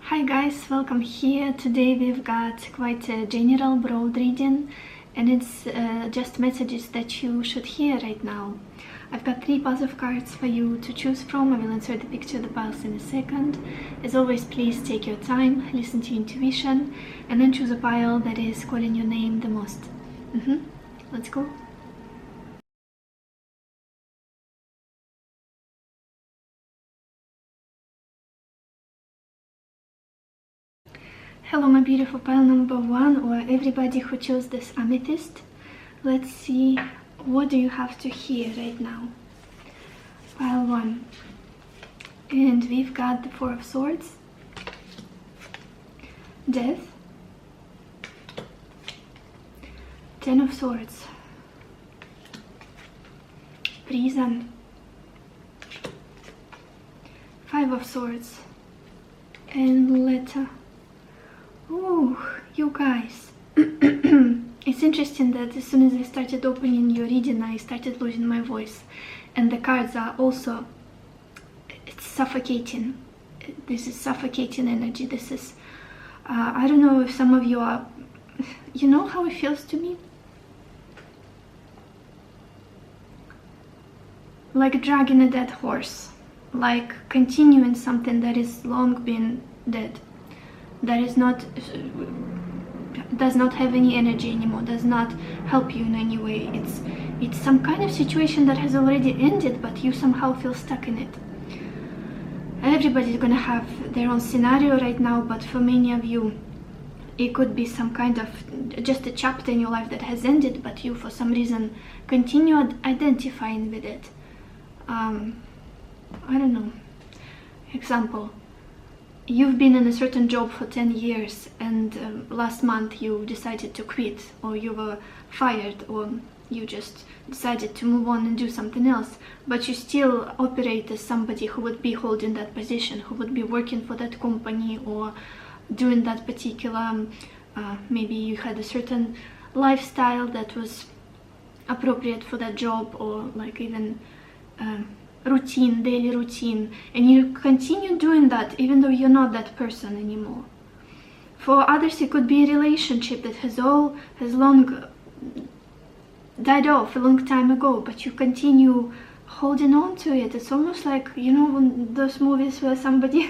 Hi guys, welcome here. Today we've got quite a general broad reading, and it's just messages that you should hear right now. I've got 3 piles of cards for you to choose from. I will insert the picture of the piles in a second. As always, please take your time, listen to your intuition, and then choose a pile that is calling your name the most. Let's go. Hello my beautiful pile number 1, or everybody who chose this amethyst. Let's see, what do you have to hear right now? Pile 1. And we've got the 4 of Swords, Death, 10 of Swords, Prison, 5 of Swords, and Letter. Oh, you guys. It's interesting that as soon as I started opening your reading, I started losing my voice. And the cards are also, it's suffocating. This is suffocating energy. This is, I don't know if some of you are, you know how it feels to me? Like dragging a dead horse. Like continuing something that is long been dead. That is not, does not have any energy anymore, does not help you in any way. It's some kind of situation that has already ended, but you somehow feel stuck in it. Everybody's gonna have their own scenario right now, but for many of you, it could be some kind of just a chapter in your life that has ended, but you for some reason continue identifying with it. I don't know. Example. You've been in a certain job for 10 years and last month you decided to quit, or you were fired, or you just decided to move on and do something else, but you still operate as somebody who would be holding that position, who would be working for that company or doing that particular, maybe you had a certain lifestyle that was appropriate for that job, or like even routine, daily routine, and you continue doing that even though you're not that person anymore. For others it could be a relationship that has long died off a long time ago, but you continue holding on to it. It's almost like, you know, when those movies where somebody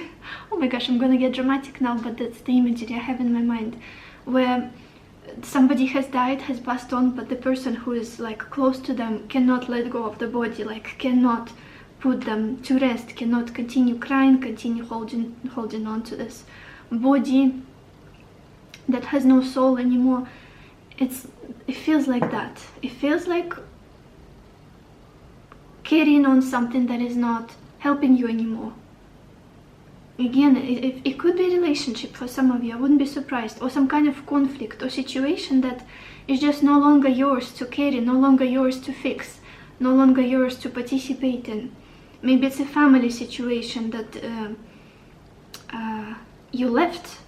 oh my gosh, I'm gonna get dramatic now, but that's the imagery I have in my mind, where somebody has died, has passed on, but the person who is like close to them cannot let go of the body, like cannot put them to rest, cannot continue crying, continue holding on to this body that has no soul anymore. It feels like that. It feels like carrying on something that is not helping you anymore. Again, it could be a relationship for some of you, I wouldn't be surprised, or some kind of conflict or situation that is just no longer yours to carry, no longer yours to fix, no longer yours to participate in. Maybe it's a family situation that you left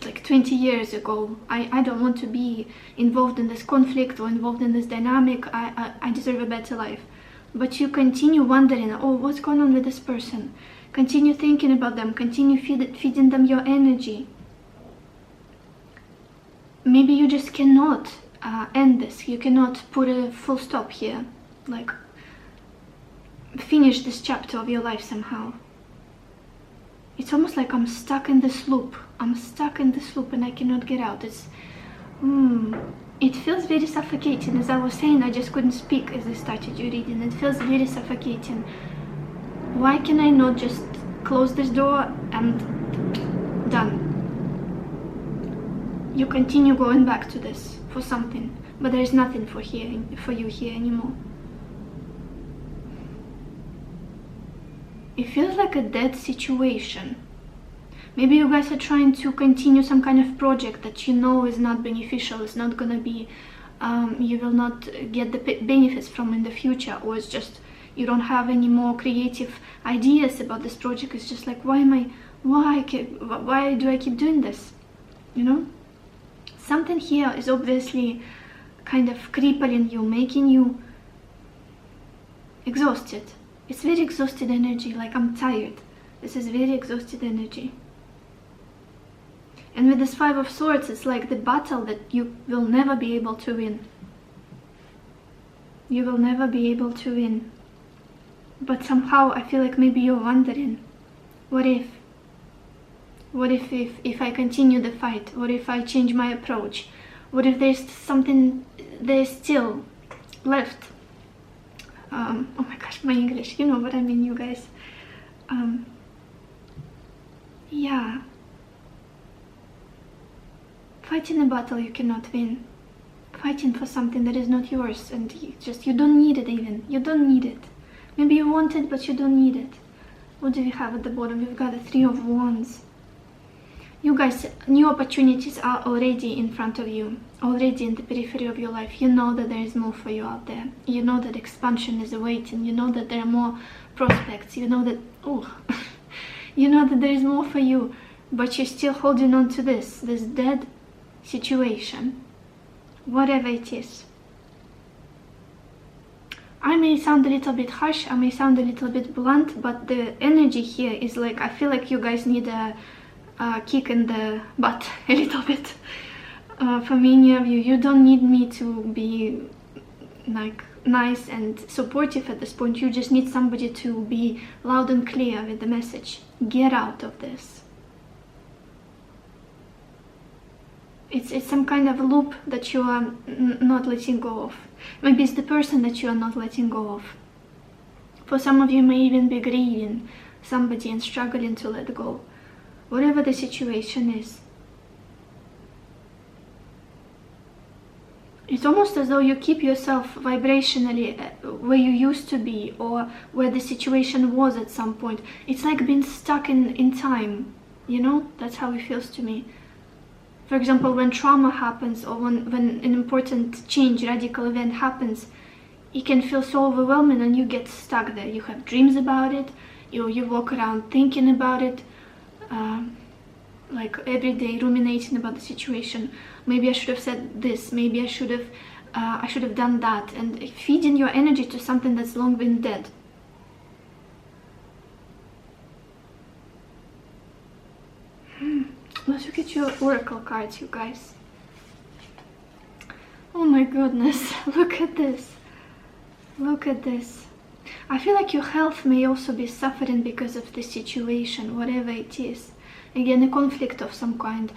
like 20 years ago. I don't want to be involved in this conflict or involved in this dynamic. I deserve a better life. But you continue wondering, oh, what's going on with this person? Continue thinking about them, continue feeding them your energy. Maybe you just cannot end this. You cannot put a full stop here. Like, finish this chapter of your life somehow. It's almost like I'm stuck in this loop. I'm stuck in this loop and I cannot get out. It feels very suffocating. As I was saying, I just couldn't speak as I started your reading. It feels very suffocating. Why can I not just close this door and done? You continue going back to this for something, but there is nothing for you here anymore. It feels like a dead situation. Maybe you guys are trying to continue some kind of project that you know is not beneficial, is not gonna be, you will not get the benefits from in the future, or it's just you don't have any more creative ideas about this project. It's just like, why do I keep doing this? You know? Something here is obviously kind of crippling you, making you exhausted. It's very exhausted energy, like I'm tired. This is very exhausted energy. And with this Five of Swords, it's like the battle that you will never be able to win. You will never be able to win. But somehow I feel like maybe you're wondering, what if? What if I continue the fight? What if I change my approach? What if there's something there's still left? Oh my gosh, my English, you know what I mean, you guys. Yeah. Fighting a battle you cannot win. Fighting for something that is not yours, and you don't need it even. You don't need it. Maybe you want it, but you don't need it. What do we have at the bottom? We've got the Three of Wands. You guys, new opportunities are already in front of you, already in the periphery of your life. You know that there is more for you out there. You know that expansion is awaiting. You know that there are more prospects. You know that, you know that there is more for you, but you're still holding on to this dead situation, whatever it is. I may sound a little bit harsh, I may sound a little bit blunt, but the energy here is like, I feel like you guys need a kick in the butt a little bit. For many of you, you don't need me to be like nice and supportive at this point. You just need somebody to be loud and clear with the message. Get out of this. It's some kind of loop that you are not letting go of. Maybe it's the person that you are not letting go of. For some of you, may even be grieving somebody and struggling to let go. Whatever the situation is. It's almost as though you keep yourself vibrationally where you used to be, or where the situation was at some point. It's like being stuck in time, you know? That's how it feels to me. For example, when trauma happens, or when an important change, radical event happens, it can feel so overwhelming and you get stuck there. You have dreams about it, you walk around thinking about it, like every day ruminating about the situation. Maybe I should have said this, maybe I should have done that, and feeding your energy to something that's long been dead. Let's look at your oracle cards, you guys. Oh my goodness, look at this. Look at this. I feel like your health may also be suffering because of the situation, whatever it is. Again, a conflict of some kind.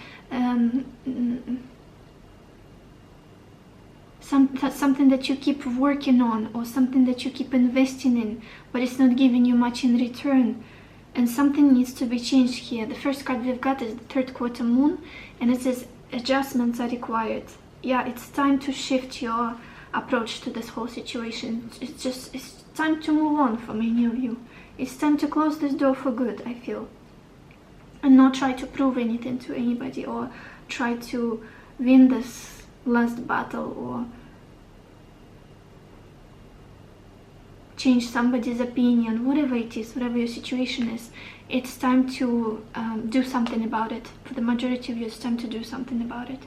Something that you keep working on, or something that you keep investing in, but it's not giving you much in return. And something needs to be changed here. The first card we've got is the third quarter moon, and it says adjustments are required. Yeah, it's time to shift your approach to this whole situation. It's time to move on for many of you. It's time to close this door for good, I feel. And not try to prove anything to anybody, or try to win this last battle, or change somebody's opinion, whatever it is, whatever your situation is. It's time to do something about it. For the majority of you, it's time to do something about it.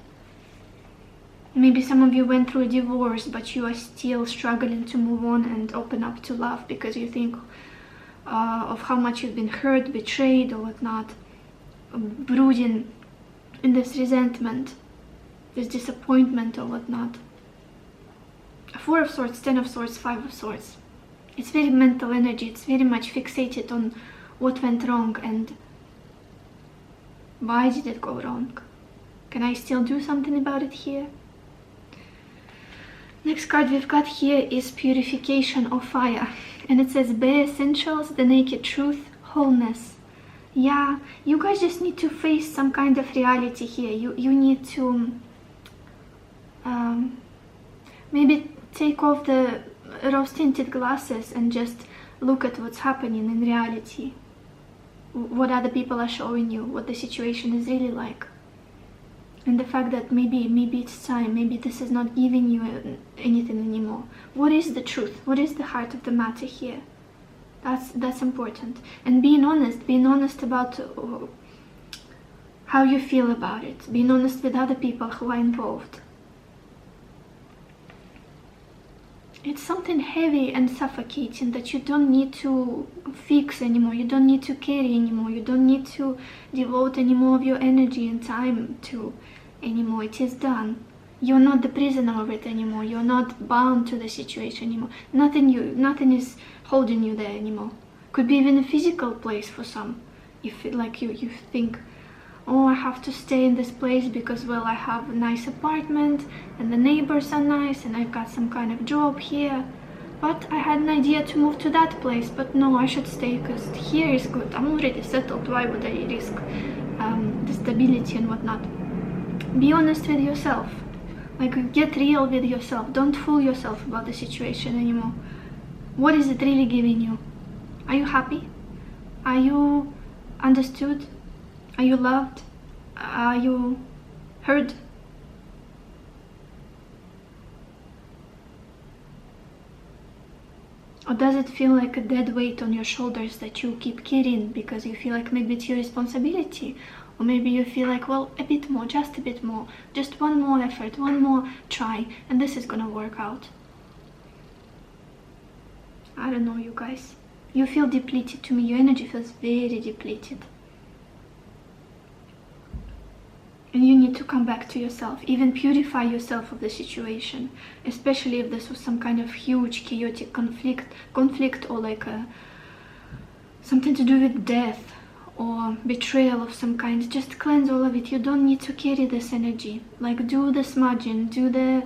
Maybe some of you went through a divorce, but you are still struggling to move on and open up to love because you think of how much you've been hurt, betrayed, or whatnot, brooding in this resentment, this disappointment, or whatnot. Four of Swords, Ten of Swords, Five of Swords. It's very mental energy. It's very much fixated on what went wrong and why did it go wrong. Can I still do something about it here? Next card we've got here is Purification of Fire. And it says Bare Essentials, the Naked Truth, Wholeness. Yeah, you guys just need to face some kind of reality here. You need to maybe take off the rose-tinted glasses and just look at what's happening in reality. What other people are showing you, what the situation is really like. And the fact that maybe it's time, maybe this is not giving you anything anymore. What is the truth? What is the heart of the matter here? That's important. And being honest about how you feel about it. Being honest with other people who are involved. it's something heavy and suffocating that you don't need to fix anymore, you don't need to carry anymore, you don't need to devote any more of your energy and time to anymore. It is done. You're not the prisoner of it anymore. You're not bound to the situation anymore. Nothing is holding you there anymore. Could be even a physical place for some. You feel like you think, oh, I have to stay in this place because, well, I have a nice apartment and the neighbors are nice and I've got some kind of job here. But I had an idea to move to that place, but no, I should stay because here is good. I'm already settled. Why would I risk the stability and whatnot? Be honest with yourself. Like, get real with yourself. Don't fool yourself about the situation anymore. What is it really giving you? Are you happy? Are you understood? Are you loved? Are you heard? Or does it feel like a dead weight on your shoulders that you keep carrying because you feel like maybe it's your responsibility? Or maybe you feel like, well, a bit more, just a bit more, just one more effort, one more try, and this is gonna work out. I don't know, you guys. You feel depleted to me. Your energy feels very depleted. And you need to come back to yourself, even purify yourself of the situation, especially if this was some kind of huge chaotic conflict or like something to do with death or betrayal of some kind. Just cleanse all of it. You don't need to carry this energy. Like, do the smudging, do the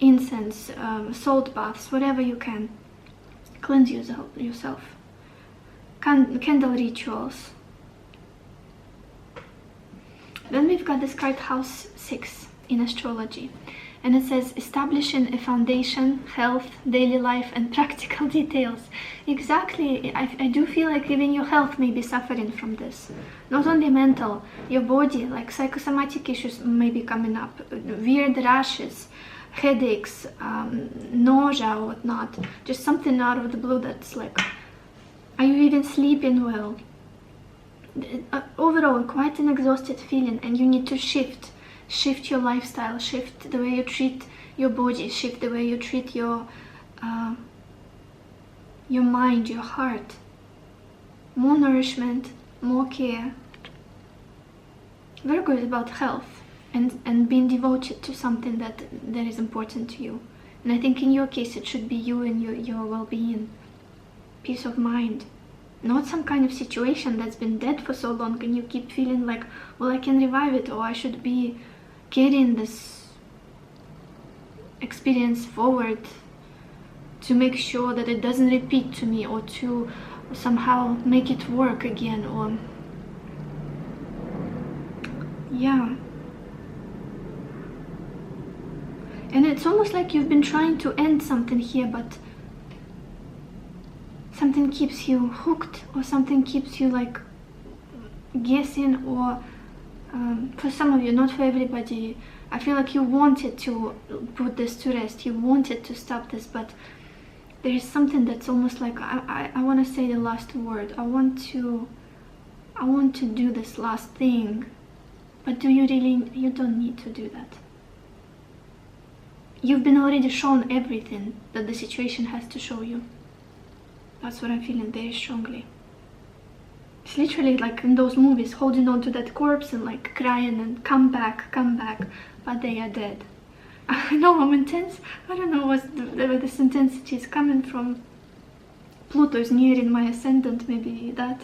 incense, salt baths, whatever you can. Cleanse yourself. Candle rituals. Then we've got this card, House 6 in astrology, and it says establishing a foundation, health, daily life, and practical details. Exactly. I do feel like even your health may be suffering from this. Not only mental, your body, like psychosomatic issues may be coming up, weird rashes, headaches, nausea or whatnot. Just something out of the blue that's like, are you even sleeping well? Overall, quite an exhausted feeling, and you need to shift your lifestyle, shift the way you treat your body, shift the way you treat your mind, your heart. More nourishment, more care. Very good about health and being devoted to something that is important to you. And I think in your case it should be you and your well-being, peace of mind. Not some kind of situation that's been dead for so long and you keep feeling like, well, I can revive it, or I should be carrying this experience forward to make sure that it doesn't repeat to me, or to somehow make it work again, or yeah. And it's almost like you've been trying to end something here, but something keeps you hooked, or something keeps you like guessing, or for some of you, not for everybody, I feel like you wanted to put this to rest, you wanted to stop this, but there is something that's almost like, I want to say the last word, I want to do this last thing, but do you really? You don't need to do that. You've been already shown everything that the situation has to show you. That's what I'm feeling very strongly. It's literally like in those movies, holding on to that corpse and like crying and come back, but they are dead. I know I'm intense. I don't know where this intensity is coming from. Pluto is nearing my ascendant, maybe that.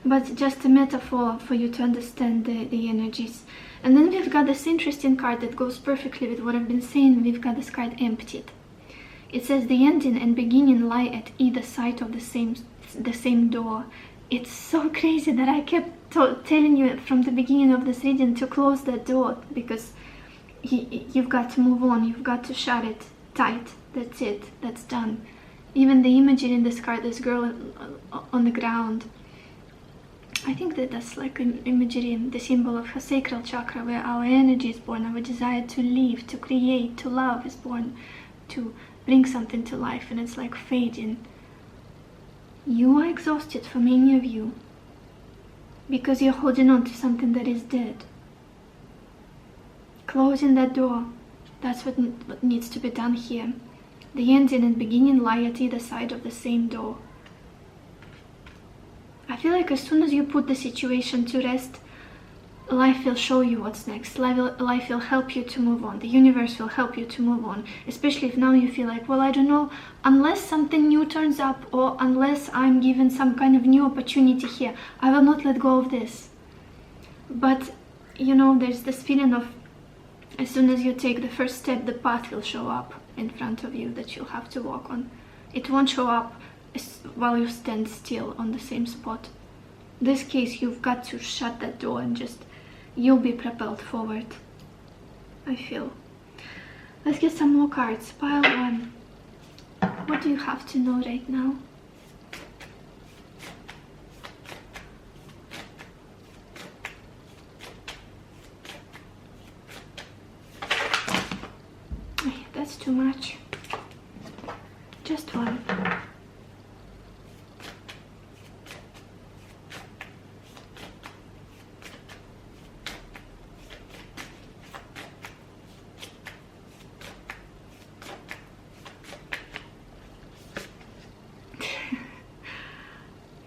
But just a metaphor for you to understand the energies. And then we've got this interesting card that goes perfectly with what I've been saying. We've got this card, Emptied. It says the ending and beginning lie at either side of the same door. It's so crazy that I kept telling you from the beginning of this reading to close that door, because you've got to move on, you've got to shut it tight. That's it, that's done. Even the imagery in this card, this girl on the ground, I think that's like an imagery, the symbol of her sacral chakra, where our energy is born, our desire to live, to create, to love is born, to bring something to life, and it's like fading. You are exhausted, for many of you, because you're holding on to something that is dead. Closing that door, that's what needs to be done here. The ending and beginning lie at either side of the same door. I feel like as soon as you put the situation to rest, life will show you what's next. Life will help you to move on. The universe will help you to move on. Especially if now you feel like, well, I don't know, unless something new turns up, or unless I'm given some kind of new opportunity here, I will not let go of this. But, you know, there's this feeling of, as soon as you take the first step, the path will show up in front of you that you'll have to walk on. It won't show up while you stand still on the same spot. In this case, you've got to shut that door and just, you'll be propelled forward, I feel. Let's get some more cards. Pile 1. What do you have to know right now? That's too much. Just one.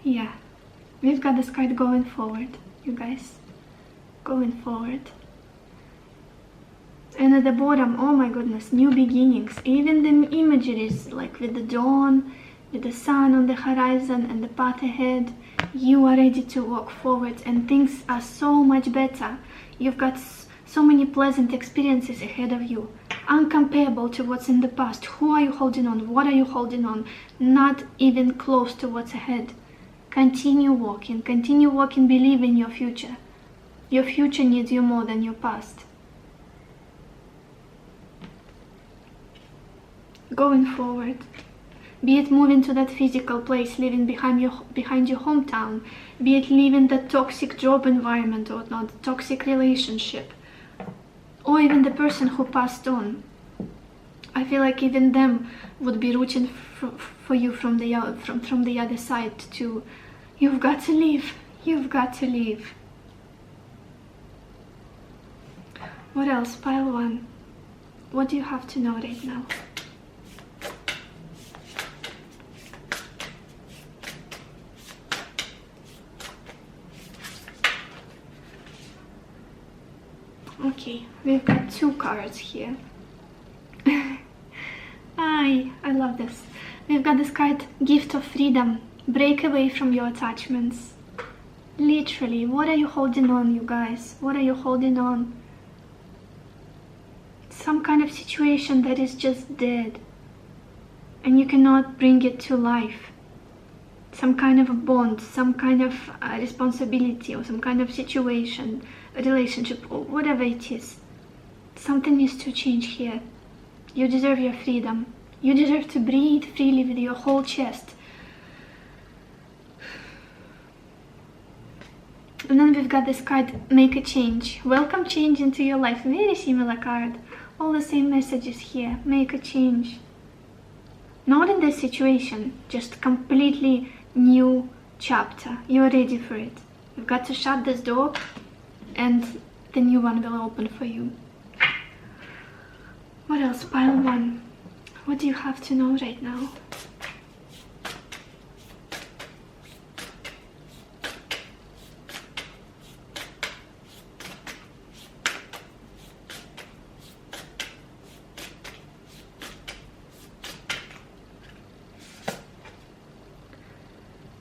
Yeah, we've got this card going forward, you guys. Going forward. And at the bottom, oh my goodness, new beginnings. Even the imageries, like with the dawn, with the sun on the horizon and the path ahead, you are ready to walk forward and things are so much better. You've got so many pleasant experiences ahead of you, uncomparable to what's in the past. Who are you holding on? What are you holding on? Not even close to what's ahead. Continue walking, believe in your future. Your future needs you more than your past. Going forward, be it moving to that physical place, living behind your hometown, be it leaving that toxic job environment or not, toxic relationship, or even the person who passed on. I feel like even them would be rooting for you from the other side to, you've got to leave, you've got to leave. What else? Pile 1. What do you have to know right now? Okay, we've got 2 cards here. I love this. We've got this card, Gift of Freedom. Break away from your attachments. Literally, what are you holding on, you guys? What are you holding on? Some kind of situation that is just dead and you cannot bring it to life. Some kind of a bond, some kind of responsibility, or some kind of situation, a relationship, or whatever it is. Something needs to change here. You deserve your freedom. You deserve to breathe freely with your whole chest. And then we've got this card, Make a Change. Welcome change into your life. Very similar card. All the same messages here. Make a change. Not in this situation, just completely new chapter. You're ready for it. You've got to shut this door and the new one will open for you. What else? Pile 1. What do you have to know right now?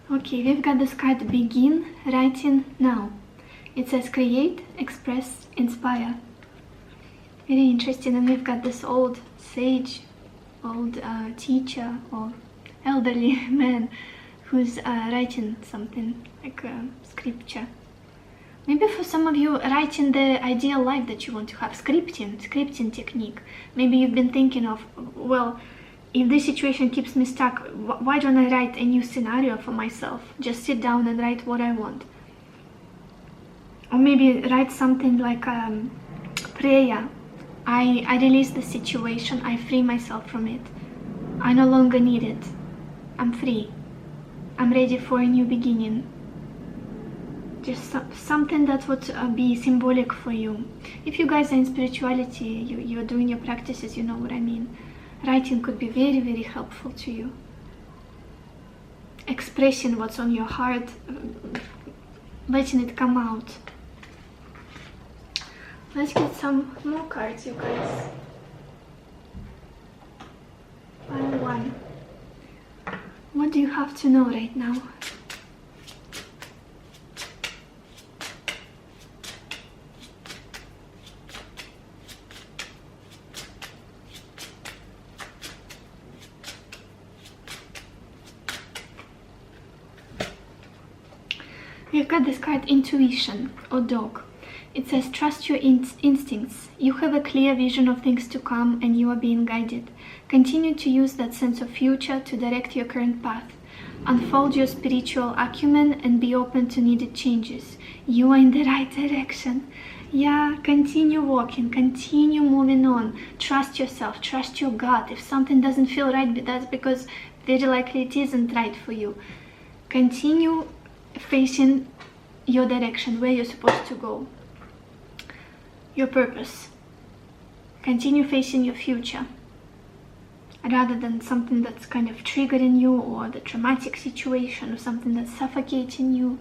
Okay, we've got this card, Begin Writing Now. It says create, express, inspire. Very interesting. And we've got this old sage, old teacher or elderly man who's writing something like scripture. Maybe for some of you, writing the ideal life that you want to have, scripting technique. Maybe you've been thinking of, well, if this situation keeps me stuck, why don't I write a new scenario for myself? Just sit down and write what I want. Or maybe write something like prayer. I release the situation, I free myself from it. I no longer need it. I'm free. I'm ready for a new beginning. Just something that would be symbolic for you. If you guys are in spirituality, you're doing your practices, you know what I mean. Writing could be very, very helpful to you. Expressing what's on your heart, letting it come out. Let's get some more cards, you guys. Pile 1. What do you have to know right now? We've got this card, Intuition, or Dog. It says, trust your instincts. You have a clear vision of things to come and you are being guided. Continue to use that sense of future to direct your current path. Unfold your spiritual acumen and be open to needed changes. You are in the right direction. Yeah, continue walking, continue moving on. Trust yourself, trust your gut. If something doesn't feel right, that's because very likely it isn't right for you. Continue facing your direction, where you're supposed to go. Your purpose. Continue facing your future, rather than something that's kind of triggering you, or the traumatic situation, or something that's suffocating you.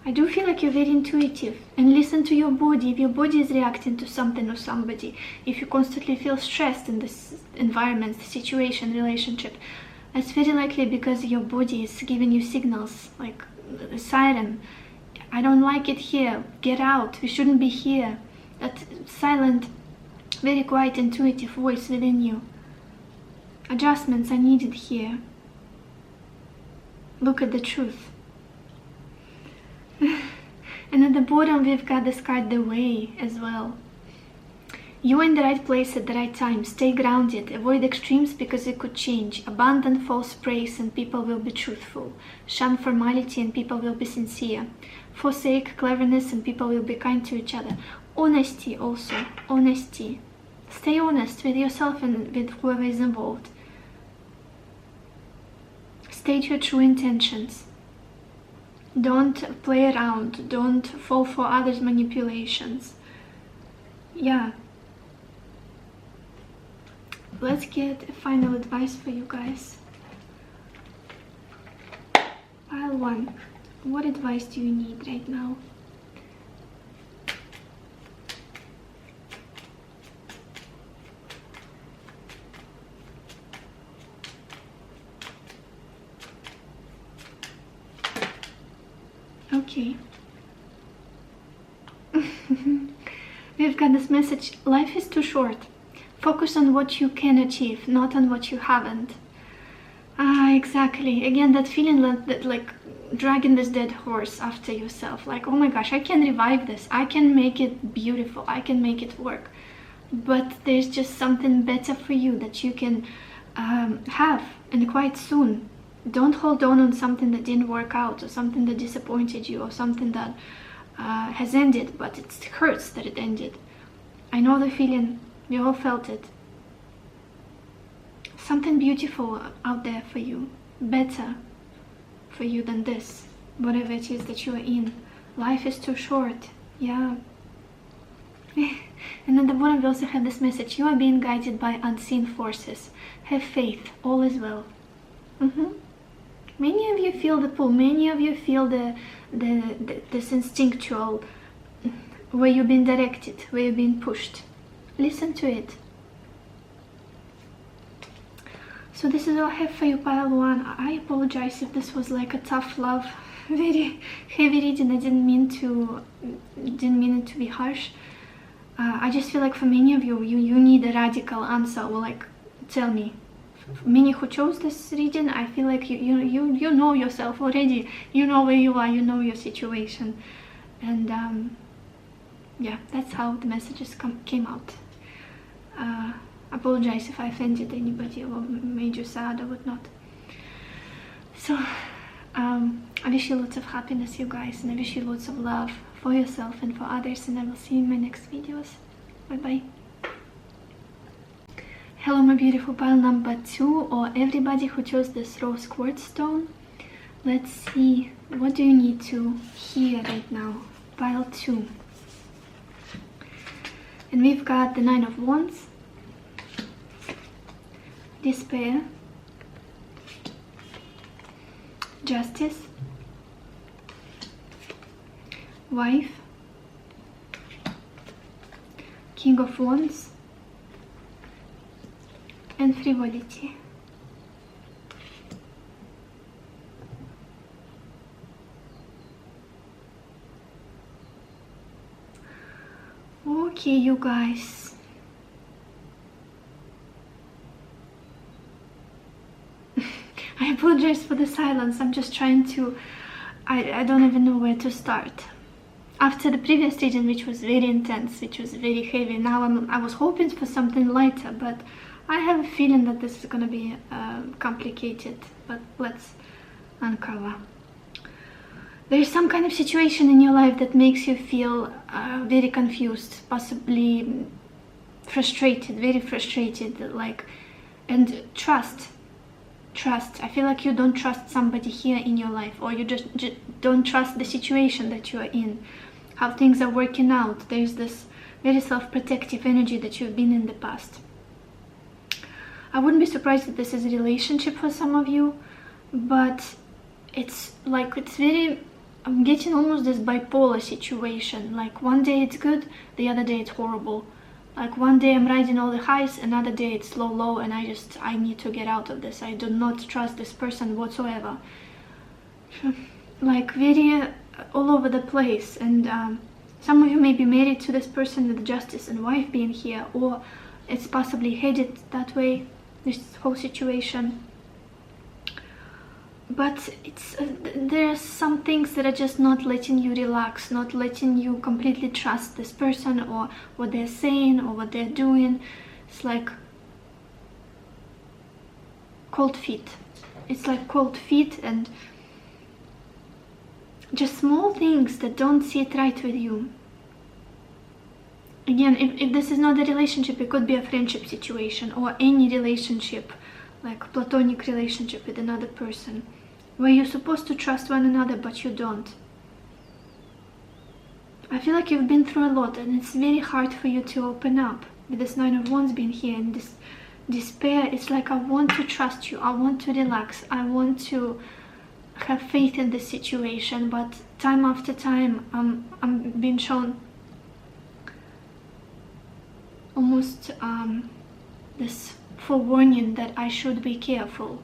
I do feel like you're very intuitive, and listen to your body. If your body is reacting to something or somebody, if you constantly feel stressed in this environment, situation, relationship, that's very likely because your body is giving you signals, like a siren. I don't like it here, get out, we shouldn't be here. That silent, very quiet, intuitive voice within you. Adjustments are needed here. Look at the truth. And at the bottom we've got this card, The Way, as well. You are in the right place at the right time. Stay grounded. Avoid extremes because it could change. Abandon false praise and people will be truthful. Shun formality and people will be sincere. Forsake cleverness and people will be kind to each other. Honesty also. Honesty. Stay honest with yourself and with whoever is involved. State your true intentions. Don't play around. Don't fall for others' manipulations. Yeah. Let's get final advice for you guys. Pile 1. What advice do you need right now? Okay. We've got this message. Life is too short. Focus on what you can achieve, not on what you haven't. Exactly. Again, that feeling that like dragging this dead horse after yourself. Like, oh my gosh, I can revive this. I can make it beautiful. I can make it work. But there's just something better for you that you can have, and quite soon. Don't hold on something that didn't work out, or something that disappointed you, or something that has ended, but it hurts that it ended. I know the feeling. We all felt it. Something beautiful out there for you, better for you than this, whatever it is that you are in. Life is too short. Yeah. And at the bottom we also have this message. You are being guided by unseen forces. Have faith. All is well. Many of you feel the pull. Many of you feel this instinctual, where you've been directed, where you've been pushed. Listen to it. So this is all I have for you, pile 1. I apologize if this was like a tough love, very heavy reading. I didn't mean it to be harsh. I just feel like for many of you, you need a radical answer, or like, tell me. For many who chose this reading, I feel like you know yourself already. You know where you are. You know your situation, and yeah, that's how the messages came out. Apologize if I offended anybody or made you sad or whatnot. So I wish you lots of happiness, you guys, and I wish you lots of love for yourself and for others, and I will see you in my next videos. Bye bye. Hello my beautiful pile number 2, or everybody who chose this rose quartz stone. Let's see, what do you need to hear right now? Pile 2. And we've got the 9 of Wands, despair, justice, wife, King of Wands, and frivolity. Okay, you guys. I apologize for the silence. I'm just trying to... I don't even know where to start. After the previous reading, which was very intense, which was very heavy, now I was hoping for something lighter, but I have a feeling that this is gonna be complicated. But let's uncover. There is some kind of situation in your life that makes you feel very confused, possibly frustrated, very frustrated, like, and trust. I feel like you don't trust somebody here in your life, or you just don't trust the situation that you are in, how things are working out. There's this very self-protective energy that you've been in the past. I wouldn't be surprised if this is a relationship for some of you, but it's like, it's very... I'm getting almost this bipolar situation. Like one day it's good, the other day it's horrible. Like one day I'm riding all the highs, another day it's low, and I need to get out of this. I do not trust this person whatsoever. Like very all over the place. And some of you may be married to this person with justice and wife being here, or it's possibly headed that way, this whole situation. But it's there are some things that are just not letting you relax, not letting you completely trust this person or what they're saying or what they're doing. It's like cold feet. It's like cold feet and just small things that don't sit right with you. Again, if this is not a relationship, it could be a friendship situation or any relationship, like platonic relationship with another person, where you're supposed to trust one another, but you don't. I feel like you've been through a lot, and it's very hard for you to open up. With this Nine of Wands being here, and this despair, it's like I want to trust you, I want to relax, I want to have faith in this situation, but time after time, I'm being shown almost this forewarning that I should be careful.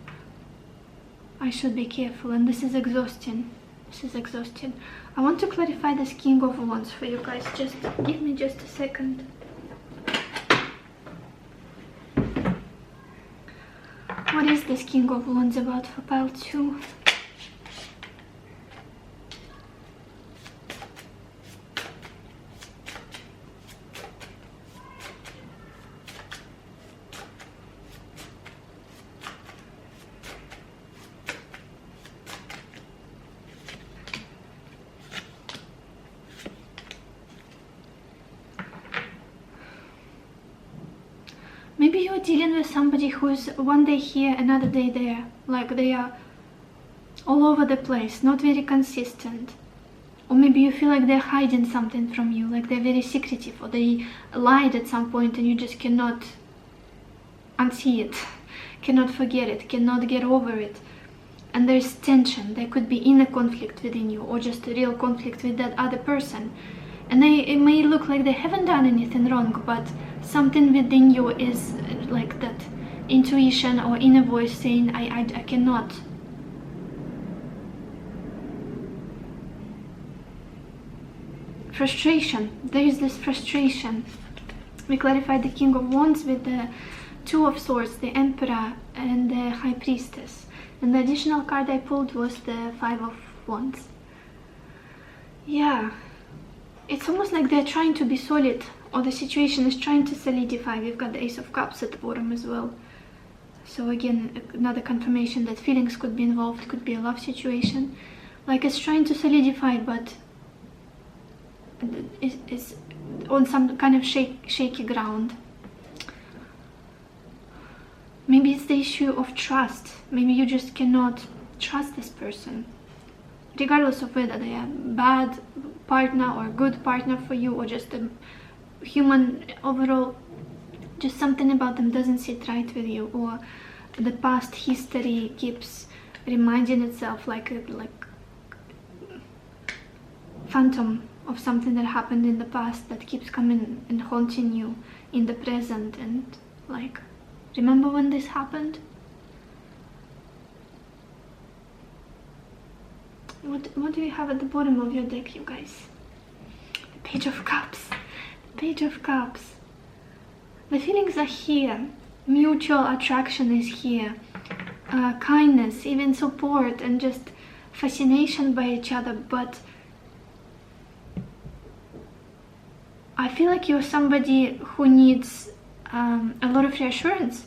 I should be careful, and this is exhausting. This is exhausting. I want to clarify this King of Wands for you guys. Just give me just a second. What is this King of Wands about for pile 2? Maybe you're dealing with somebody who's one day here, another day there. Like they are all over the place, not very consistent. Or maybe you feel like they're hiding something from you, like they're very secretive, or they lied at some point and you just cannot unsee it, cannot forget it, cannot get over it. And there's tension. There could be inner conflict within you, or just a real conflict with that other person. And it may look like they haven't done anything wrong, but something within you is like that intuition or inner voice saying, I cannot. Frustration. There is this frustration. We clarified the King of Wands with the Two of Swords, the Emperor, and the High Priestess. And the additional card I pulled was the Five of Wands. Yeah. It's almost like they're trying to be solid, or the situation is trying to solidify. We've got the Ace of Cups at the bottom as well. So again, another confirmation that feelings could be involved, could be a love situation. Like it's trying to solidify, but it's on some kind of shaky ground. Maybe it's the issue of trust. Maybe you just cannot trust this person, regardless of whether they are bad partner or good partner for you, or just a human overall. just something about them doesn't sit right with you, or the past history keeps reminding itself like a phantom of something that happened in the past that keeps coming and haunting you in the present, and like, remember when this happened? What do you have at the bottom of your deck, you guys? The Page of Cups. The Page of Cups. The feelings are here. Mutual attraction is here. Kindness, even support, and just fascination by each other. But I feel like you're somebody who needs a lot of reassurance.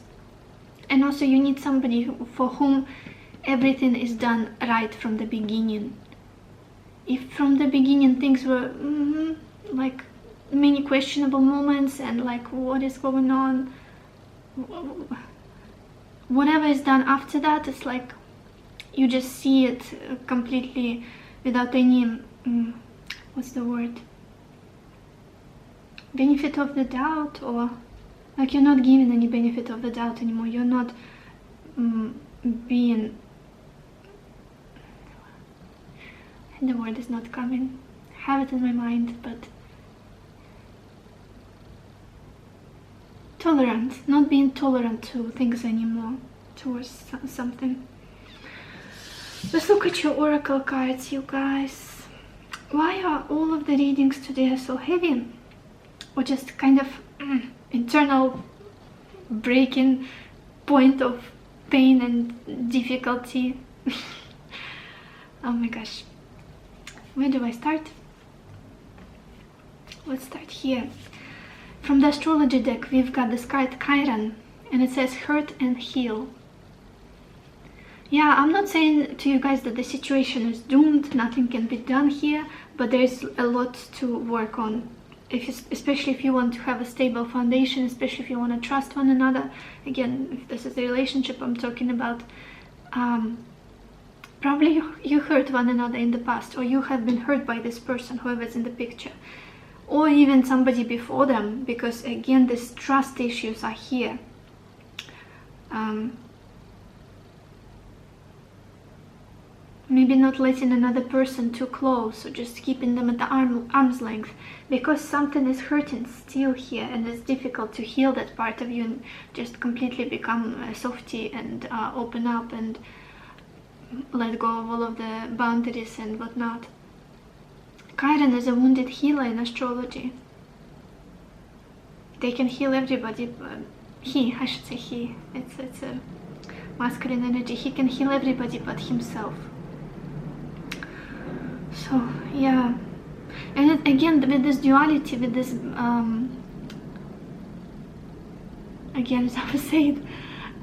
And also you need somebody for whom everything is done right from the beginning. If from the beginning things were like many questionable moments and like what is going on, whatever is done after that, it's like you just see it completely without any what's the word, benefit of the doubt, or like you're not given any benefit of the doubt anymore. You're not being, the word is not coming, I have it in my mind, but tolerant, not being tolerant to things anymore, towards something. Let's look at your oracle cards, you guys. Why are all of the readings today so heavy? Or just kind of internal breaking point of pain and difficulty? Oh my gosh. Where do I start? Let's start here. From the astrology deck, we've got this card Chiron, and it says hurt and heal. Yeah, I'm not saying to you guys that the situation is doomed, nothing can be done here, but there's a lot to work on. Especially if you want to have a stable foundation, especially if you want to trust one another. Again, if this is the relationship I'm talking about, probably you hurt one another in the past, or you have been hurt by this person, whoever's in the picture, or even somebody before them, because again, these trust issues are here. Maybe not letting another person too close, or just keeping them at the arm's length, because something is hurting still here, and it's difficult to heal that part of you and just completely become a softie and open up and let go of all of the boundaries and whatnot. Chiron is a wounded healer in astrology. They can heal everybody, but I should say he, it's a masculine energy. He can heal everybody but himself. So yeah, and again with this duality, with this again, as I was saying,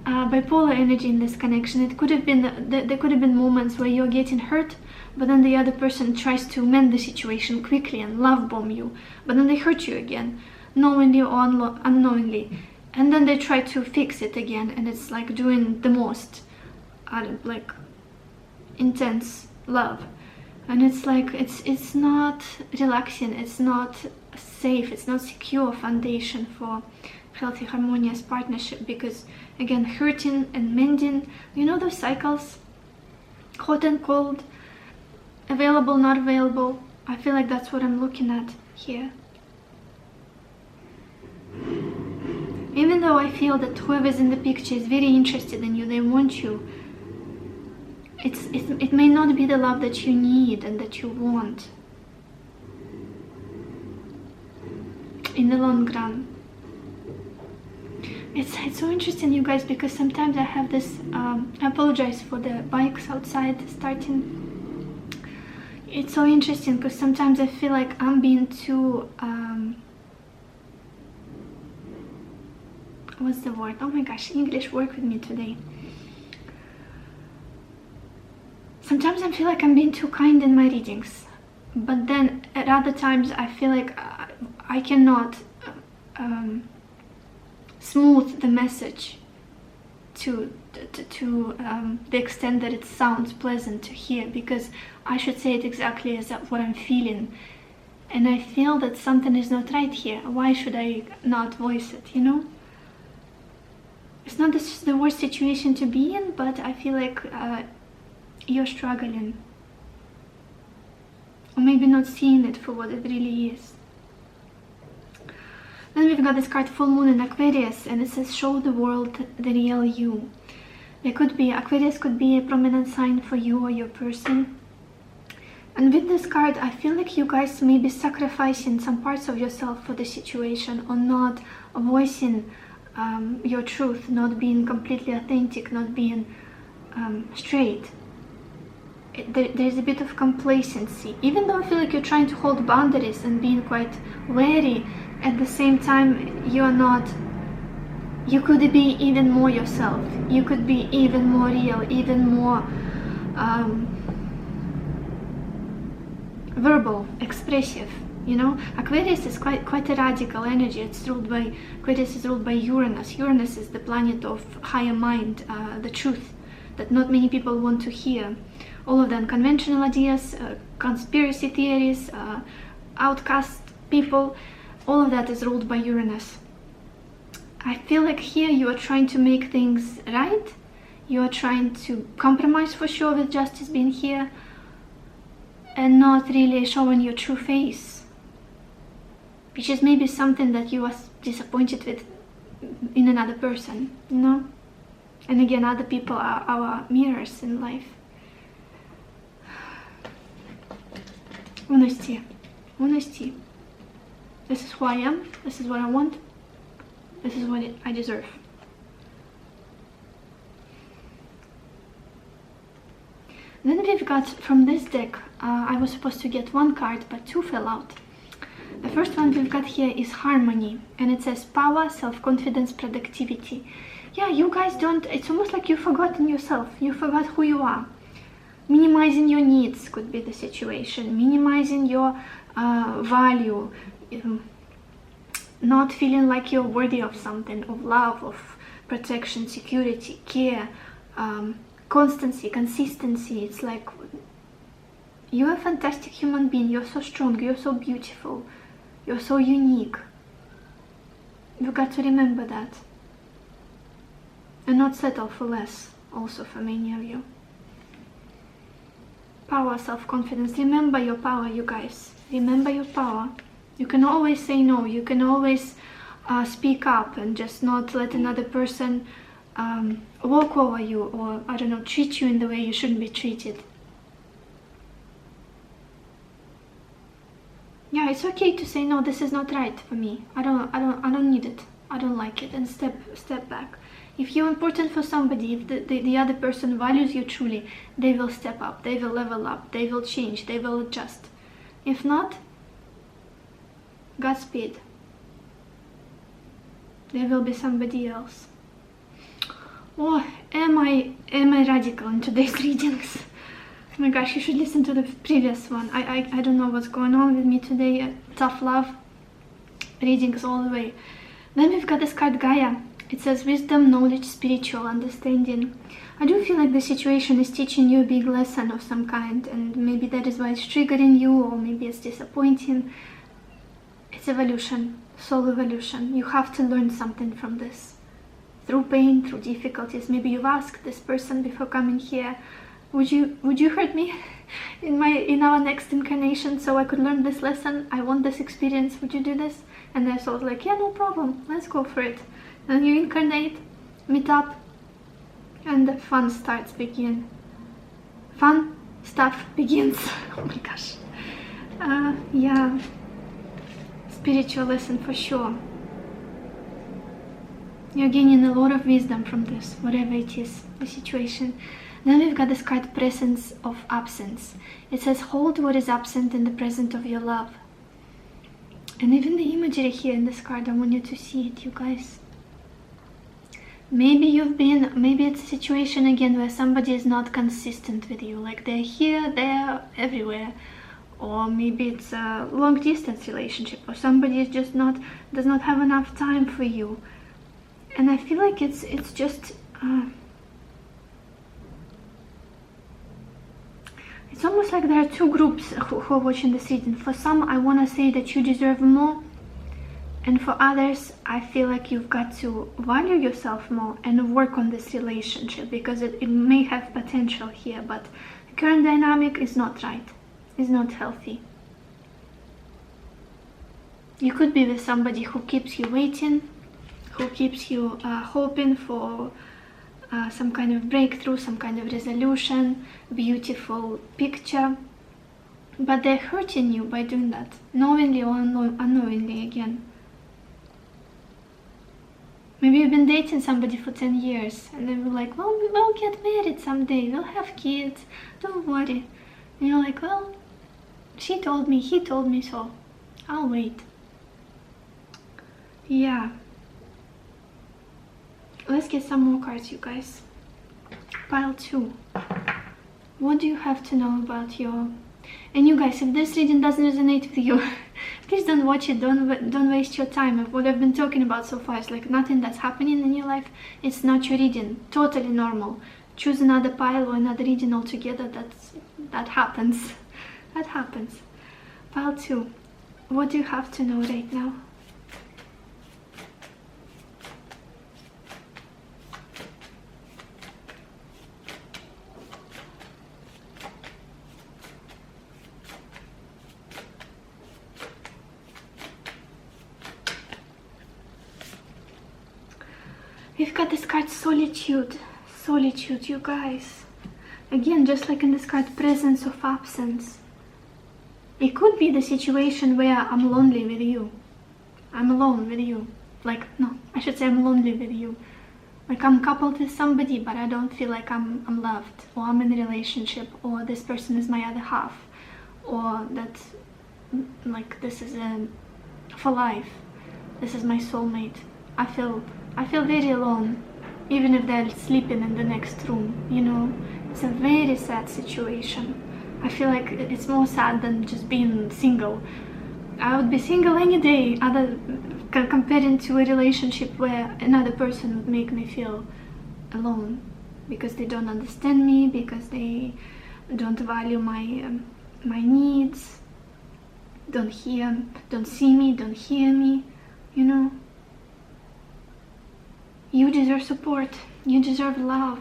bipolar energy in this connection, it could have been there could have been moments where you're getting hurt, but then the other person tries to mend the situation quickly and love bomb you, but then they hurt you again, knowingly or unknowingly, and then they try to fix it again, and it's like doing the most like intense love. And it's like it's not relaxing, it's not safe, it's not secure foundation for healthy, harmonious partnership, because again, hurting and mending, you know those cycles, hot and cold, available, not available. I feel like that's what I'm looking at here. Even though I feel that whoever's in the picture is very interested in you, they want you, it may not be the love that you need and that you want in the long run. It's so interesting, you guys, because sometimes I have this I apologize for the bikes outside starting. It's so interesting because sometimes I feel like I'm being too what's the word? Oh my gosh, English work with me today. Sometimes I feel like I'm being too kind in my readings, but then at other times I feel like I cannot smooth the message to the extent that it sounds pleasant to hear, because I should say it exactly as what I'm feeling, and I feel that something is not right here. Why should I not voice it, you know? It's not the worst situation to be in, but I feel like you're struggling. Or maybe not seeing it for what it really is. Then we've got this card, Full Moon in Aquarius, and it says, show the world the real you. There could be, Aquarius could be a prominent sign for you or your person. And with this card, I feel like you guys may be sacrificing some parts of yourself for the situation, or not voicing your truth, not being completely authentic, not being straight. There's a bit of complacency. Even though I feel like you're trying to hold boundaries and being quite wary, at the same time, you're not. You could be even more yourself. You could be even more real, even more verbal, expressive. You know, Aquarius is quite a radical energy. Aquarius is ruled by Uranus. Uranus is the planet of higher mind, the truth that not many people want to hear. All of the unconventional ideas, conspiracy theories, outcast people, all of that is ruled by Uranus. I feel like here you are trying to make things right. You are trying to compromise for sure with justice being here, and not really showing your true face, which is maybe something that you are disappointed with in another person, you know? And again, other people are our mirrors in life. Honesty. Honesty. This is who I am. This is what I want. This is what I deserve. Then we've got, from this deck, I was supposed to get one card, but two fell out. The first one we've got here is Harmony, and it says power, self-confidence, productivity. Yeah, you guys don't, it's almost like you've forgotten yourself. You forgot who you are. Minimizing your needs could be the situation. Minimizing your value. Not feeling like you're worthy of something, of love, of protection, security, care, constancy, consistency. It's like, you're a fantastic human being. You're so strong. You're so beautiful. You're so unique. You've got to remember that. And not settle for less, also for many of you. Power, self-confidence. Remember your power, you guys. Remember your power. You can always say no. You can always speak up and just not let another person walk over you, or, I don't know, treat you in the way you shouldn't be treated. Yeah, it's okay to say no, this is not right for me. I don't need it. I don't like it, and step back. If you're important for somebody, if the other person values you truly, they will step up, they will level up, they will change, they will adjust. If not, Godspeed. There will be somebody else. Oh, am I radical in today's readings? Oh my gosh, you should listen to the previous one. I don't know what's going on with me today. Tough love. Readings all the way. Then we've got this card, Gaia. It says wisdom, knowledge, spiritual understanding. I do feel like the situation is teaching you a big lesson of some kind, and maybe that is why it's triggering you, or maybe it's disappointing. It's evolution, soul evolution. You have to learn something from this. Through pain, through difficulties. Maybe you've asked this person before coming here, would you hurt me in our next incarnation so I could learn this lesson? I want this experience. Would you do this? And their soul's like, yeah, no problem. Let's go for it. Then you incarnate, meet up, and the fun begins. Fun stuff begins. Oh my gosh. Yeah. Spiritual lesson for sure. You're gaining a lot of wisdom from this, whatever it is, the situation. Then we've got this card, presence of absence. It says, hold what is absent in the present of your love. And even the imagery here in this card, I want you to see it, you guys. Maybe it's a situation again where somebody is not consistent with you, like they're here, there, everywhere. Or maybe it's a long distance relationship, or somebody is just does not have enough time for you. And I feel like it's just it's almost like there are two groups who are watching this reading. For some, I want to say that you deserve more, And for others, I feel like you've got to value yourself more and work on this relationship, because it may have potential here, but the current dynamic is not right, is not healthy. You could be with somebody who keeps you waiting, who keeps you hoping for some kind of breakthrough, some kind of resolution, beautiful picture, but they're hurting you by doing that, knowingly or unknowingly again. Maybe you've been dating somebody for 10 years and they were like, well, we'll get married someday, we'll have kids, don't worry. And you're like, well, she told me, he told me, so I'll wait. Yeah. Let's get some more cards, you guys. Pile 2. What do you have to know about your... And you guys, if this reading doesn't resonate with you, please don't watch it, don't waste your time. What I've been talking about so far is like nothing that's happening in your life. It's not your reading, totally normal. Choose another pile or another reading altogether. That happens. That happens. Pile 2. What do you have to know right now? We've got this card Solitude. Solitude, you guys. Again, just like in this card, presence of absence. It could be the situation where I'm lonely with you. I'm alone with you. Like, no, I should say I'm lonely with you. Like I'm coupled with somebody, but I don't feel like I'm loved, or I'm in a relationship, or this person is my other half, or that, like, this is for life. This is my soulmate. I feel very alone, even if they're sleeping in the next room, you know. It's a very sad situation. I feel like it's more sad than just being single. I would be single any day, comparing to a relationship where another person would make me feel alone, because they don't understand me, because they don't value my needs, don't see me, don't hear me, you know. You deserve support, you deserve love.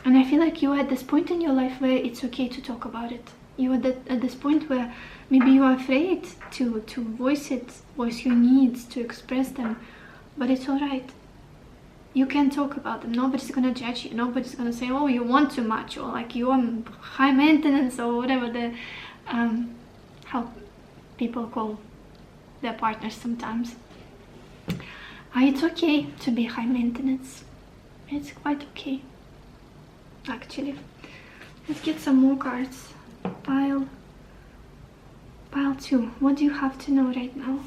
And I feel like you're at this point in your life where it's okay to talk about it. You're at this point where maybe you are afraid to voice your needs, to express them, but it's alright. You can talk about them. Nobody's gonna judge you. Nobody's gonna say, oh, you want too much, or like you are high maintenance, or whatever how people call their partners sometimes. It's okay to be high maintenance. It's quite okay, actually. Let's get some more cards. Pile 2. What do you have to know right now?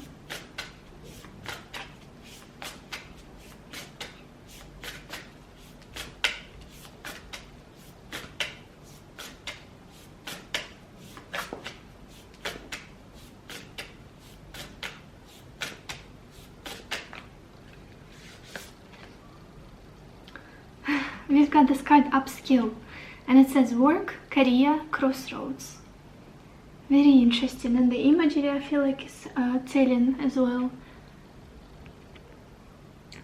We've got this card Upskill, and it says work, career, crossroads. Very interesting, and the imagery I feel like is telling as well.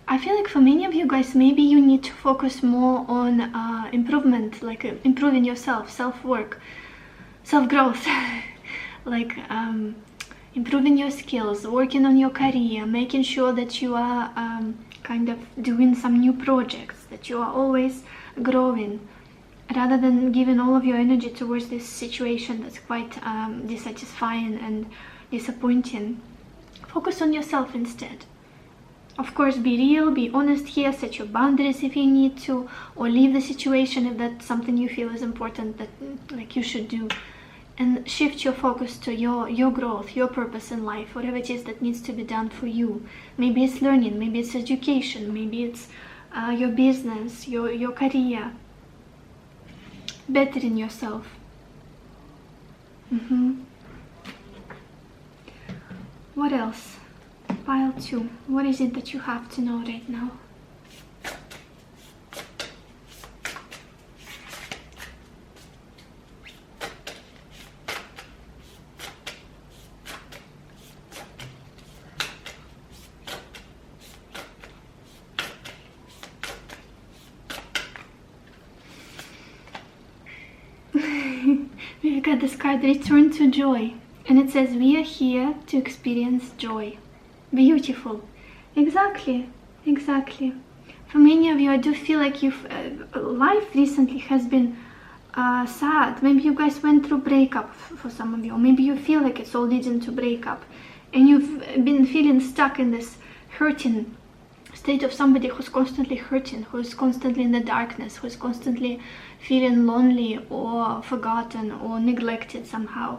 I feel like for many of you guys, maybe you need to focus more on improvement, like improving yourself, self-work, self-growth, like improving your skills, working on your career, making sure that you are kind of doing some new projects, that you are always growing, rather than giving all of your energy towards this situation that's quite dissatisfying and disappointing. Focus on yourself instead. Of course, be real, be honest here, set your boundaries if you need to, or leave the situation if that's something you feel is important, that like you should do, and shift your focus to your growth, your purpose in life, whatever it is that needs to be done for you. Maybe it's learning, maybe it's education, maybe it's your business, your career. Bettering yourself. What else? Pile 2. What is it that you have to know right now? got this card, Return to Joy. And it says, we are here to experience joy. Beautiful. Exactly. Exactly. For many of you, I do feel like life recently has been sad. Maybe you guys went through breakup for some of you. Or maybe you feel like it's all leading to breakup. And you've been feeling stuck in this hurting state of somebody who's constantly hurting, who's constantly in the darkness, who's constantly feeling lonely or forgotten or neglected somehow.